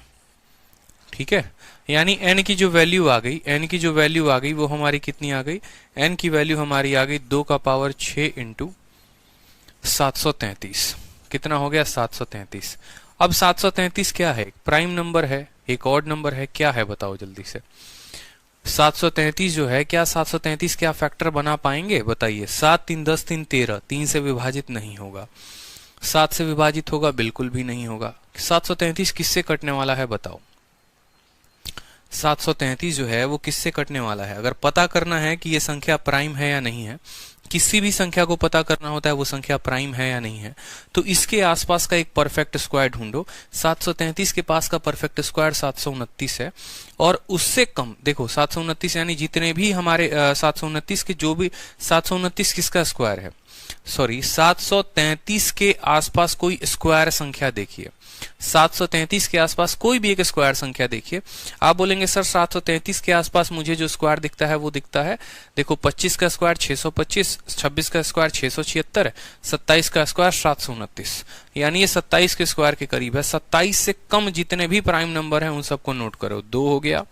ठीक है, यानी n की जो वैल्यू आ गई, n की जो वैल्यू आ गई वो हमारी कितनी आ गई, n की वैल्यू हमारी आ गई 2 का पावर 6 इंटू 733। कितना हो गया, 733। अब 733 क्या है, एक प्राइम नंबर है, एक ऑड नंबर है, क्या है बताओ जल्दी से। 733 जो है, क्या 733 क्या फैक्टर बना पाएंगे, बताइए। 7 3 10 3 13, 3 से विभाजित नहीं होगा। 7 से विभाजित होगा, बिल्कुल भी नहीं होगा। 733 किससे कटने वाला है बताओ। 733 जो है वो किससे कटने वाला है। अगर पता करना है कि ये संख्या प्राइम है या नहीं है, किसी भी संख्या को पता करना होता है वो संख्या प्राइम है या नहीं है, तो इसके आसपास का एक परफेक्ट स्क्वायर ढूंढो। 733 के पास का परफेक्ट स्क्वायर 729 है, और उससे कम देखो 729 यानी जितने भी हमारे 729 के जो भी 729 किसका स्क्वायर है, सॉरी 733 के आसपास कोई स्क्वायर संख्या देखिए। 733 के आसपास कोई भी एक स्क्वायर संख्या देखिए। आप बोलेंगे सर 733 के आसपास मुझे जो स्क्वायर दिखता है वो दिखता है, देखो 25 का स्क्वायर 625, 26 का स्क्वायर 676, 27 का स्क्वायर 729, यानी ये 27 के स्क्वायर के करीब है। 27 से कम जितने भी प्राइम नंबर हैं उन सबको नोट करो। 2 हो गया,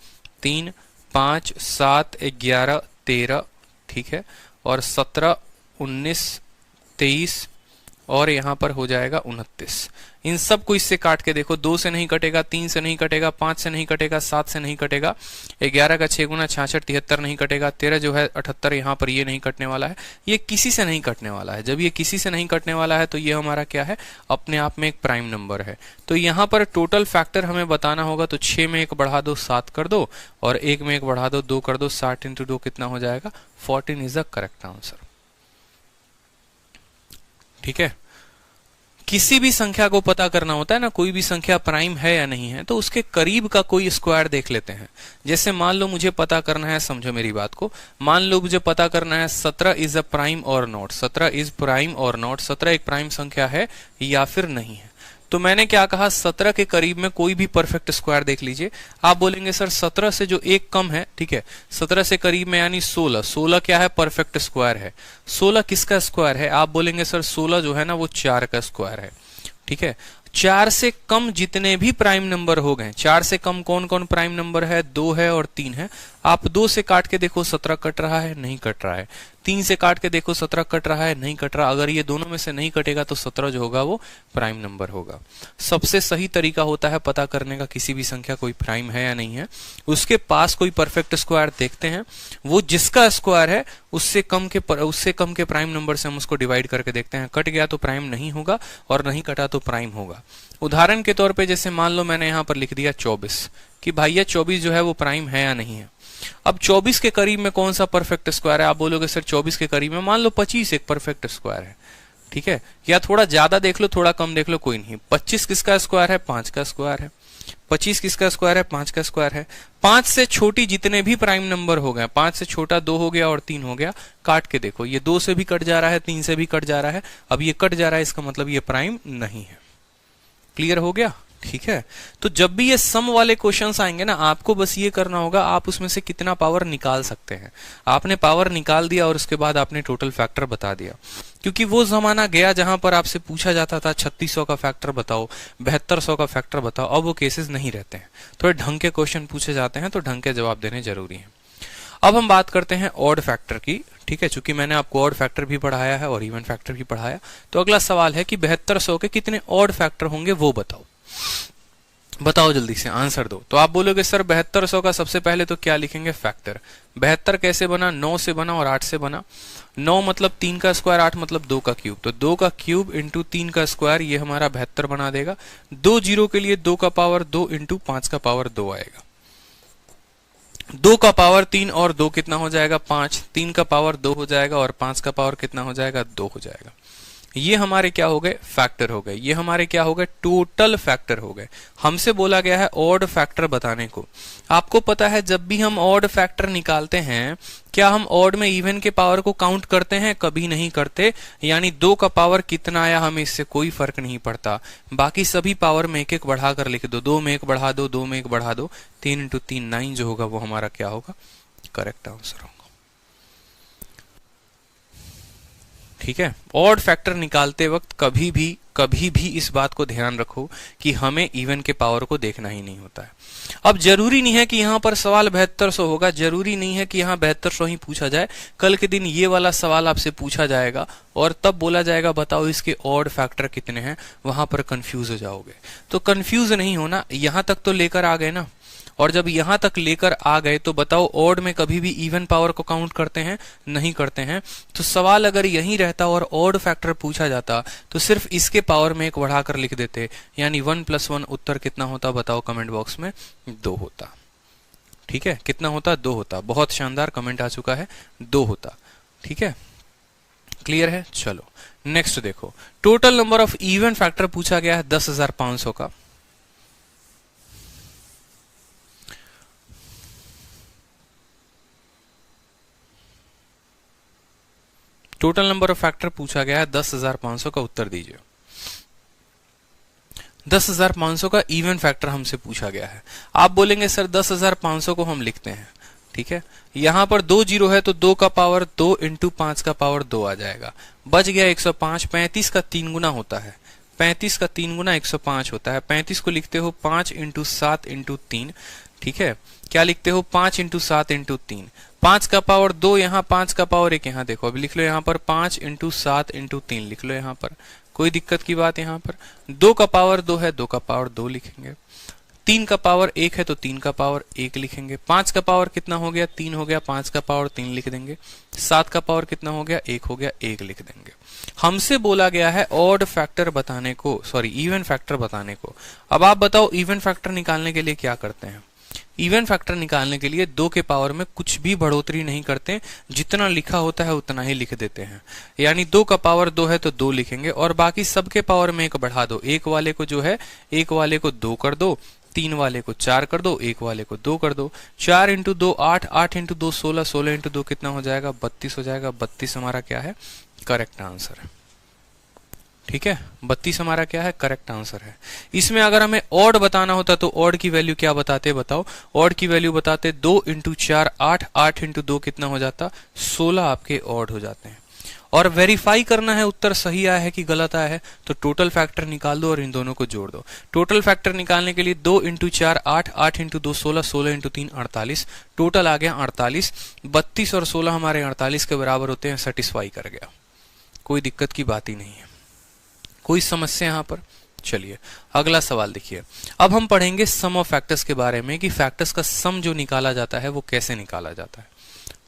3, 5, 7, 11, 13, ठीक है, और 17, 19, 23, और यहां पर हो जाएगा 29। इन सब को इससे काट के देखो, 2 से नहीं कटेगा, 3 से नहीं कटेगा, 5 से नहीं कटेगा, 7 से नहीं कटेगा, 11 का 6 गुना 66 73 नहीं कटेगा, 13 जो है 78, यहाँ पर ये नहीं कटने वाला है, ये किसी से नहीं कटने वाला है। जब ये किसी से नहीं कटने वाला है तो ये हमारा क्या है, अपने आप में एक प्राइम नंबर है। तो यहाँ पर टोटल फैक्टर हमें बताना होगा, तो 6 में 1 बढ़ा दो 7 कर दो, और 1 में 1 बढ़ा दो 2 कर दो। 60 इंटू 2 कितना हो जाएगा, 14 इज द करेक्ट आंसर। ठीक है, किसी भी संख्या को पता करना होता है ना, कोई भी संख्या प्राइम है या नहीं है, तो उसके करीब का कोई स्क्वायर देख लेते हैं। जैसे मान लो मुझे पता करना है, समझो मेरी बात को, मान लो मुझे पता करना है 17 इज अ प्राइम और नॉट, 17 इज प्राइम और नॉट, 17 एक प्राइम संख्या है या फिर नहीं है। तो मैंने क्या कहा, 17 के करीब में कोई भी परफेक्ट स्क्वायर देख लीजिए। आप बोलेंगे सर 17 से जो एक कम है, ठीक है, 17 से करीब में यानी 16, 16 क्या है, परफेक्ट स्क्वायर है। 16 किसका स्क्वायर है, आप बोलेंगे सर 16 जो है ना वो 4 का स्क्वायर है। ठीक है, 4 से कम जितने भी प्राइम नंबर हो गए, 4 से कम कौन कौन प्राइम नंबर है, 2 है और 3 है। आप 2 से काट के देखो 17 कट रहा है, नहीं कट रहा है। 3 से काट के देखो 17 कट रहा है, नहीं कट रहा। अगर ये दोनों में से नहीं कटेगा तो 17 जो होगा वो प्राइम नंबर होगा। सबसे सही तरीका होता है पता करने का किसी भी संख्या कोई प्राइम है या नहीं है, उसके पास कोई परफेक्ट स्क्वायर देखते हैं, वो जिसका स्क्वायर है उससे कम के प्राइम नंबर से हम उसको डिवाइड करके देखते हैं। कट गया तो प्राइम नहीं होगा, और नहीं कटा तो प्राइम होगा। उदाहरण के तौर पे जैसे मान लो मैंने यहां पर लिख दिया 24, कि भैया 24 जो है वो प्राइम है या नहीं है। अब 24 के करीब में कौन सा परफेक्ट स्क्वायर है, आप बोलोगे सर 24 के करीब में मान लो 25 एक परफेक्ट स्क्वायर है। ठीक है, या थोड़ा ज्यादा देख लो थोड़ा कम देख लो, कोई नहीं। 25 किसका स्क्वायर है, 5 का स्क्वायर है। 25 किसका स्क्वायर है, 5 का स्क्वायर है। 5 से छोटी जितने भी प्राइम नंबर हो गए, 5 से छोटा 2 हो गया और 3 हो गया, काट के देखो, ये 2 से भी कट जा रहा है, 3 से भी कट जा रहा है। अब ये कट जा रहा है, इसका मतलब ये प्राइम नहीं है। क्लियर हो गया। ठीक है, तो जब भी ये सम वाले क्वेश्चंस आएंगे ना, आपको बस ये करना होगा, आप उसमें से कितना पावर निकाल सकते हैं। आपने पावर निकाल दिया और उसके बाद आपने टोटल फैक्टर बता दिया। क्योंकि वो जमाना गया जहां पर आपसे पूछा जाता था 3600 का फैक्टर बताओ, 7200 का फैक्टर बताओ। अब वो केसेस नहीं रहते हैं, थोड़े ढंग के क्वेश्चन पूछे जाते हैं, तो ढंग के जवाब देने जरूरी है। अब हम बात करते हैं ऑड फैक्टर की। ठीक है, चूंकि मैंने आपको ऑड फैक्टर भी पढ़ाया है और इवन फैक्टर भी पढ़ाया, तो अगला सवाल है कि 7200 के कितने ऑड फैक्टर होंगे वो बताओ। बताओ जल्दी से आंसर दो। तो आप बोलोगे सर 7200 का सबसे पहले तो क्या लिखेंगे, फैक्टर। 72 कैसे बना, 9 से बना और 8 से बना। 9 मतलब 3 का स्क्वायर, 8 मतलब 2 का क्यूब, तो 2 का क्यूब इंटू 3 का स्क्वायर, ये हमारा 72 बना देगा। 2 जीरो के लिए 2 का पावर 2 इंटू 5 का पावर 2 आएगा। 2 का पावर 3 और 2 कितना हो जाएगा, 5। 3 का पावर 2 हो जाएगा और 5 का पावर कितना हो जाएगा, 2 हो जाएगा। ये हमारे क्या हो गए, फैक्टर हो गए। ये हमारे क्या हो गए, टोटल फैक्टर हो गए। हमसे बोला गया है ऑड फैक्टर बताने को। आपको पता है जब भी हम ऑड फैक्टर निकालते हैं, क्या हम ऑड में इवन के पावर को काउंट करते हैं? कभी नहीं करते। यानी 2 का पावर कितना आया हमें इससे कोई फर्क नहीं पड़ता। बाकी सभी पावर में एक एक बढ़ाकर लिख दो। 2 में 1 बढ़ा दो, 2 में 1 बढ़ा दो, 3 इंटू 3 9 जो होगा वो हमारा क्या होगा, करेक्ट आंसर होगा। ठीक है, ऑड फैक्टर निकालते वक्त कभी भी इस बात को ध्यान रखो कि हमें इवन के पावर को देखना ही नहीं होता है। अब जरूरी नहीं है कि यहां पर सवाल 7200 होगा, जरूरी नहीं है कि यहां 7200 ही पूछा जाए। कल के दिन ये वाला सवाल आपसे पूछा जाएगा और तब बोला जाएगा बताओ इसके ऑड फैक्टर कितने हैं, वहां पर कंफ्यूज हो जाओगे। तो कंफ्यूज नहीं होना, यहां तक तो लेकर आ गए ना। और जब यहां तक लेकर आ गए तो बताओ ऑड में कभी भी इवन पावर को काउंट करते हैं? नहीं करते हैं। तो सवाल अगर यही रहता और ऑड फैक्टर पूछा जाता तो सिर्फ इसके पावर में 1 बढ़ाकर लिख देते, यानी 1 + 1 उत्तर कितना होता बताओ कमेंट बॉक्स में, 2 होता। ठीक है, कितना होता, 2 होता। बहुत शानदार कमेंट आ चुका है, 2 होता। ठीक है, क्लियर है। चलो नेक्स्ट देखो, total number of even factor पूछा गया है 10,500 का। टोटल नंबर ऑफ फैक्टर पूछा गया है 10,500 का, उत्तर दीजिए। 10,500 का इवन फैक्टर हमसे पूछा गया है। आप बोलेंगे सर 10,500 को हम लिखते हैं, ठीक है। यहां पर 2 जीरो है तो 2 का पावर 2 इंटू 5 का पावर 2 आ जाएगा, बच गया 105। 35 का 3 गुना होता है, 35 का 3 गुना 105 होता है। 35 को लिखते हो 5 इंटू 7 इंटू 3, ठीक है। क्या लिखते हो, 5 इंटू 7 इंटू 3। 5 का पावर 2 यहाँ, 5 का पावर 1 यहाँ। देखो अभी लिख लो यहाँ पर 5 इंटू 7 इंटू 3 लिख लो यहाँ पर, कोई दिक्कत की बात यहाँ पर। 2 का पावर 2 है, 2 का पावर 2 लिखेंगे। 3 का पावर 1 है तो 3 का पावर 1 लिखेंगे। 5 का पावर कितना हो गया, 3 हो गया, 5 का पावर 3 लिख देंगे। 7 का पावर कितना हो गया, 1 हो गया, 1 लिख देंगे। हमसे बोला गया है ऑड फैक्टर बताने को, सॉरी इवन फैक्टर बताने को। अब आप बताओ इवन फैक्टर निकालने के लिए क्या करते हैं। इवन फैक्टर निकालने के लिए 2 के पावर में कुछ भी बढ़ोतरी नहीं करते, जितना लिखा होता है उतना ही लिख देते हैं। यानी 2 का पावर 2 है तो 2 लिखेंगे और बाकी सबके पावर में 1 बढ़ा दो। 1 वाले को जो है, 1 वाले को 2 कर दो, 3 वाले को 4 कर दो, 1 वाले को 2 कर दो। 4 इंटू 2 8, 8 इंटू 2 16, 16 इंटू 2 कितना हो जाएगा, 32 हो जाएगा। 32 हमारा क्या है, करेक्ट आंसर है। ठीक है, 32 हमारा क्या है, करेक्ट आंसर है। इसमें अगर हमें ऑड बताना होता तो ऑड की वैल्यू क्या बताते, बताओ। ऑड की वैल्यू बताते 2 इंटू 4 8, 8 इंटू 2 कितना हो जाता, 16 आपके ऑड हो जाते हैं। और वेरीफाई करना है उत्तर सही आया है कि गलत आया है, तो टोटल फैक्टर निकाल दो और इन दोनों को जोड़ दो। टोटल फैक्टर निकालने के लिए 2 इंटू 4 8, 8 इंटू 2 16, 16 इंटू 3 48, टोटल आ गया 48। 32 और 16 हमारे 48 के बराबर होते हैं, सेटिस्फाई कर गया, कोई दिक्कत की बात ही नहीं है। कोई समस्या यहां पर। चलिए अगला सवाल देखिए। अब हम पढ़ेंगे सम ऑफ फैक्टर्स के बारे में कि फैक्टर्स का सम जो निकाला जाता है वो कैसे निकाला जाता है।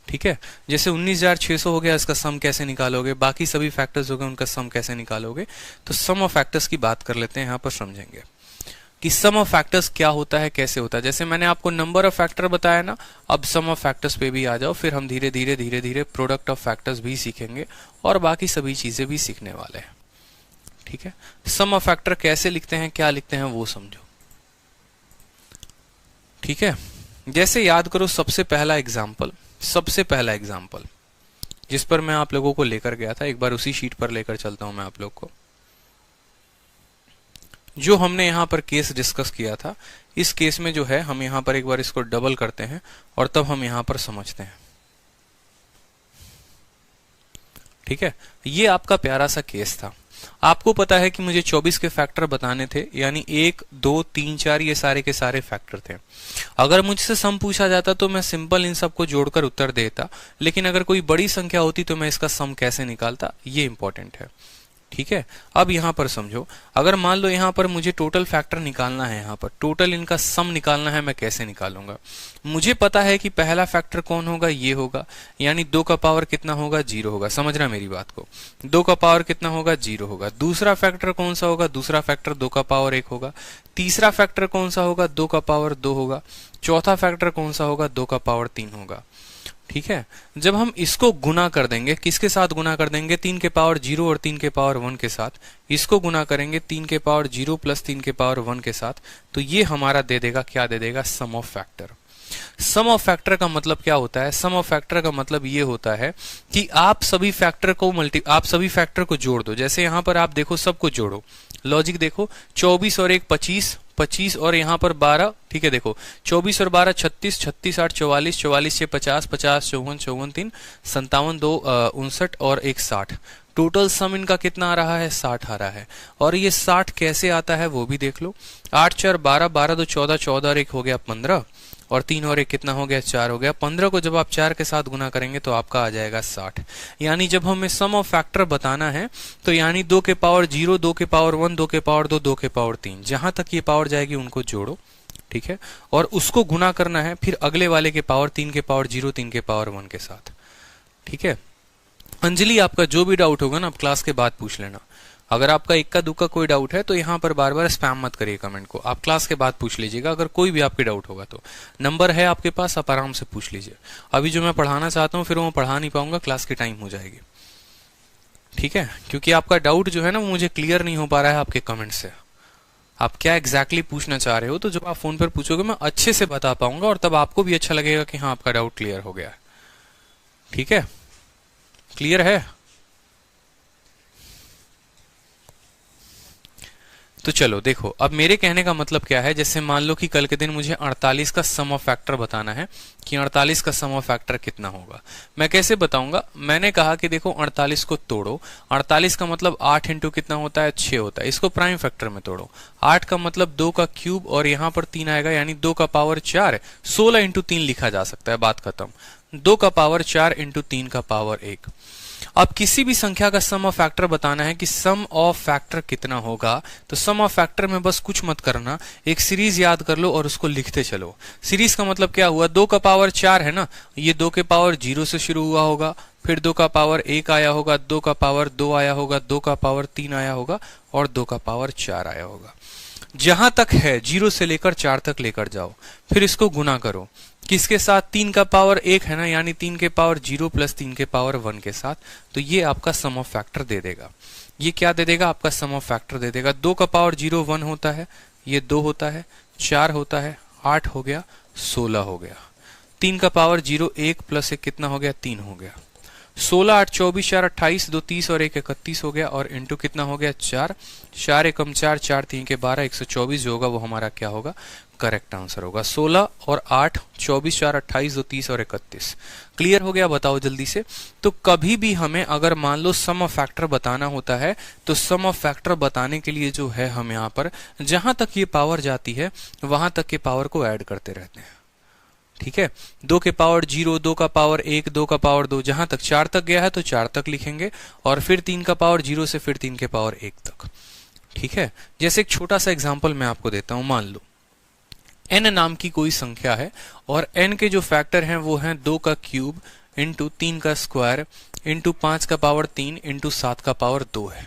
ठीक है, जैसे 19,600 हो गया, इसका सम कैसे निकालोगे, बाकी सभी फैक्टर्स हो गए उनका सम कैसे निकालोगे। तो सम ऑफ फैक्टर्स की बात कर लेते हैं, यहां पर समझेंगे कि सम ऑफ फैक्टर्स क्या होता है, कैसे होता है। जैसे मैंने आपको नंबर ऑफ फैक्टर बताया ना, अब सम ऑफ फैक्टर्स पे भी आ जाओ, फिर हम धीरे धीरे प्रोडक्ट ऑफ फैक्टर्स भी सीखेंगे और बाकी सभी चीजें भी सीखने वाले हैं। ठीक है, सम ऑफ फैक्टर कैसे लिखते हैं, क्या लिखते हैं वो समझो। ठीक है, जैसे याद करो सबसे पहला एग्जाम्पल जिस पर मैं आप लोगों को लेकर गया था, एक बार उसी शीट पर लेकर चलता हूं मैं आप लोग को। जो हमने यहां पर केस डिस्कस किया था, इस केस में जो है हम यहां पर एक बार इसको डबल करते हैं और तब हम यहां पर समझते हैं। ठीक है, ये आपका प्यारा सा केस था। आपको पता है कि मुझे 24 के फैक्टर बताने थे, यानी 1 2 3 4 ये सारे के सारे फैक्टर थे। अगर मुझसे सम पूछा जाता तो मैं सिंपल इन सबको जोड़कर उत्तर देता, लेकिन अगर कोई बड़ी संख्या होती तो मैं इसका सम कैसे निकालता, ये इंपॉर्टेंट है। ठीक है, अब यहां पर समझो, अगर मान लो यहां पर मुझे टोटल फैक्टर निकालना है, यहां पर टोटल इनका सम निकालना है, मैं कैसे निकालूंगा। मुझे पता है कि पहला फैक्टर कौन होगा, ये होगा, यानी 2 का पावर कितना होगा, 0 होगा। समझ रहा मेरी बात को, 2 का पावर कितना होगा, 0 होगा। दूसरा फैक्टर कौन सा होगा, दूसरा फैक्टर 2 का पावर 1 होगा। तीसरा फैक्टर कौन सा होगा, 2 का पावर 2 होगा। चौथा फैक्टर कौन सा होगा, 2 का पावर 3 होगा। ठीक है। जब हम इसको गुना कर देंगे, किसके साथ गुना कर देंगे, 3 के पावर 0 और 3 के पावर 1 के साथ, इसको गुना करेंगे 3 के पावर 0 प्लस 3 के पावर 1 के साथ, तो ये हमारा दे देगा, क्या दे देगा, sum of factor. Sum of factor का मतलब क्या होता है, सम ऑफ फैक्टर का मतलब ये होता है कि आप सभी फैक्टर को जोड़ दो। जैसे यहां पर आप देखो, सबको जोड़ो, लॉजिक देखो, 24 और 1 25, 25 और यहाँ पर 12, ठीक है, देखो 24 और 12 36, 36 8 44, 44 से 50, 50 54, 54 3 57, 2 59 और 1 60। टोटल सम इनका कितना आ रहा है, 60 आ रहा है। और ये 60 कैसे आता है वो भी देख लो, 8 4 12, 12 2 14, 14 और 1 हो गया 15, और 3 और 1 कितना हो गया, 4 हो गया। 15 को जब आप 4 के साथ गुना करेंगे तो आपका आ जाएगा 60। यानी जब हमें सम ऑफ फैक्टर बताना है तो यानी 2 के पावर 0, 2 के पावर 1, 2 के पावर 2, 2 के पावर 3, जहां तक ये पावर जाएगी उनको जोड़ो, ठीक है, और उसको गुना करना है फिर अगले वाले के पावर 3 के पावर 0, 3 के पावर 1 के साथ, ठीक है। अंजलि, आपका जो भी डाउट होगा ना आप क्लास के बाद पूछ लेना। अगर आपका इक्का दुक्का कोई डाउट है तो यहाँ पर बार बार स्पैम मत करिए कमेंट को, आप क्लास के बाद पूछ लीजिएगा। अगर कोई भी आपके डाउट होगा तो नंबर है आपके पास, आप आराम से पूछ लीजिए। अभी जो मैं पढ़ाना चाहता हूँ फिर वो पढ़ा नहीं पाऊंगा, क्लास की टाइम हो जाएगी, ठीक है, क्योंकि आपका डाउट जो है ना वो मुझे क्लियर नहीं हो पा रहा है आपके कमेंट से। आप क्या एग्जैक्टली पूछना चाह रहे हो, तो जब आप फोन पर पूछोगे मैं अच्छे से बता पाऊंगा और तब आपको भी अच्छा लगेगा कि हाँ आपका डाउट क्लियर हो गया है, ठीक है। क्लियर है? तो चलो देखो, अब मेरे कहने का मतलब क्या है, जैसे मान लो कि कल के दिन मुझे 48 का सम ऑफ फैक्टर बताना है कि 48 का सम ऑफ फैक्टर कितना होगा। मैं कैसे बताऊंगा, मैंने कहा कि देखो 48 को तोड़ो, 48 का मतलब 8 इंटू कितना होता है, 6 होता है। इसको प्राइम फैक्टर में तोड़ो, 8 का मतलब 2 का क्यूब और यहाँ पर 3 आएगा, यानी 2 का पावर 4, 16 इंटू 3 लिखा जा सकता है, बात खत्म। 2 का पावर 4 इंटू 3 का पावर 1। अब किसी भी संख्या का सम ऑफ फैक्टर बताना है कि सम ऑफ फैक्टर कितना होगा, तो सम ऑफ फैक्टर में बस कुछ मत करना, एक सीरीज याद कर लो और उसको लिखते चलो। सीरीज का मतलब क्या हुआ, 2 का पावर 4 है ना, ये 2 के पावर 0 से शुरू हुआ होगा, फिर 2 का पावर 1 आया होगा, 2 का पावर 2 आया होगा, 2 का पावर 3 आया होगा और 2 का पावर 4 आया होगा। जहां तक है 0 से लेकर 4 तक लेकर जाओ, फिर इसको गुना करो, किसके साथ, 3 का पावर 1 है ना, यानी 3 के पावर 0 प्लस 3 के पावर 1 के साथ, तो ये आपका सम ऑफ फैक्टर दे देगा। ये क्या दे देगा, आपका सम ऑफ फैक्टर दे देगा। 2 का पावर 0 1 होता है, ये 2 होता है, 4 होता है, 8 हो गया, 16 हो गया। 3 का पावर 0 1 प्लस 1 कितना हो गया, 3 हो गया। 16 8 24 4 28, 2 30 और 1 31 हो गया, और इंटू कितना हो गया, 4, 4 एकम 4, 4 3 के 12, 124 जो होगा वो हमारा क्या होगा, करेक्ट आंसर होगा। 16 और 8, 24 4 28, 2 30 और 31। क्लियर हो गया? बताओ जल्दी से। तो कभी भी हमें अगर मान लो सम ऑफ फैक्टर बताना होता है तो सम ऑफ फैक्टर बताने के लिए जो है हम यहाँ पर जहां तक ये पावर जाती है वहां तक के पावर को ऐड करते रहते हैं, ठीक है। 2 के पावर 0, 2 का पावर 1, 2 का पावर 2, जहां तक 4 तक गया है तो 4 तक लिखेंगे, और फिर 3 का पावर 0 से फिर 3 के पावर 1 तक, ठीक है। जैसे एक छोटा सा एग्जांपल मैं आपको देता हूं, मान लो n नाम की कोई संख्या है और n के जो फैक्टर हैं वो हैं 2 का क्यूब इंटू 3 का स्क्वायर इंटू 5 का पावर 3 इंटू 7 का पावर 2 है,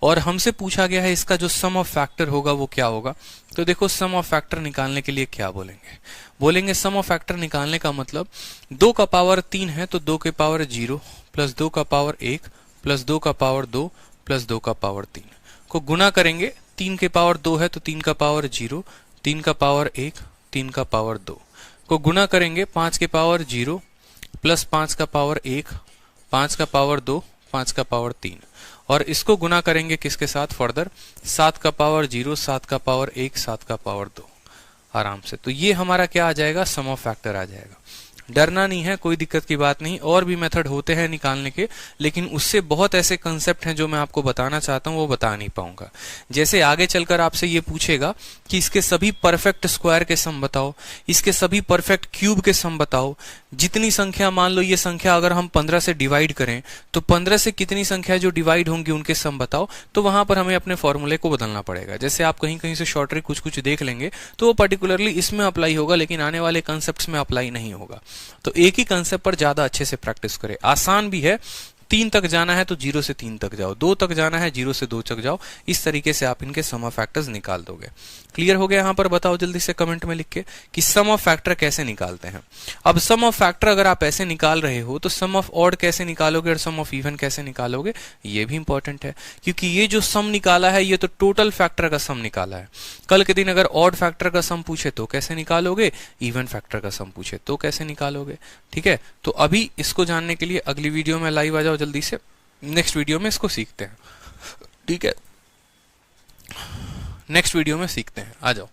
और हमसे पूछा गया है इसका जो सम ऑफ फैक्टर होगा वो क्या होगा। तो देखो सम ऑफ फैक्टर निकालने के लिए क्या बोलेंगे, बोलेंगे सम ऑफ फैक्टर निकालने का मतलब 2 का पावर 3 है तो 2 के पावर 0 प्लस 2 का पावर 1 प्लस 2 का पावर 2 प्लस 2 का पावर 3 को गुना करेंगे। 3 के पावर 2 है तो 3 का पावर 0, 3 का पावर 1, 3 का पावर 2 को गुना करेंगे 5 के पावर 0 प्लस 5 का पावर 1, 5 का पावर 2, 5 का पावर 3, और इसको गुना करेंगे किसके साथ फर्दर, 7 का पावर 0, 7 का पावर 1, 7 का पावर 2, आराम से। तो ये हमारा क्या आ जाएगा, सम ऑफ फैक्टर आ जाएगा। डरना नहीं है, कोई दिक्कत की बात नहीं, और भी मेथड होते हैं निकालने के, लेकिन उससे बहुत ऐसे कंसेप्ट हैं जो मैं आपको बताना चाहता हूं वो बता नहीं पाऊंगा। जैसे आगे चलकर आपसे ये पूछेगा कि इसके सभी परफेक्ट स्क्वायर के सम बताओ, इसके सभी परफेक्ट क्यूब के सम बताओ। जितनी संख्या, मान लो ये संख्या अगर हम 15 से डिवाइड करें तो 15 से कितनी संख्या जो डिवाइड होंगी उनके सम बताओ, तो वहां पर हमें अपने फॉर्मूले को बदलना पड़ेगा। जैसे आप कहीं कहीं से शॉर्ट ट्रिक कुछ कुछ देख लेंगे तो वो पर्टिकुलरली इसमें अप्लाई होगा, लेकिन आने वाले कंसेप्ट में अप्लाई नहीं होगा। तो एक ही कंसेप्ट पर ज्यादा अच्छे से प्रैक्टिस करें, आसान भी है, 3 तक जाना है तो 0 से 3 तक जाओ, 2 तक जाना है 0 से 2 तक जाओ। इस तरीके से आप इनके सम ऑफ फैक्टर्स निकाल दोगे। क्लियर हो गया यहाँ पर? बताओ जल्दी से कमेंट में लिख के कि सम ऑफ फैक्टर कैसे निकालते हैं। अब सम ऑफ फैक्टर अगर आप ऐसे निकाल रहे हो तो सम ऑफ ऑड कैसे निकालोगे और सम ऑफ इवन कैसे निकालोगे, ये भी इंपॉर्टेंट है, क्योंकि ये जो सम निकाला है ये तो टोटल फैक्टर का सम निकाला है। कल के दिन अगर ऑड फैक्टर का सम पूछे तो कैसे निकालोगे, इवन फैक्टर का सम पूछे तो कैसे निकालोगे। ठीक है, तो अभी इसको जानने के लिए अगली वीडियो में लाइव आ जाओ जल्दी से, नेक्स्ट वीडियो में इसको सीखते हैं। ठीक है, नेक्स्ट वीडियो में सीखते हैं, आ जाओ।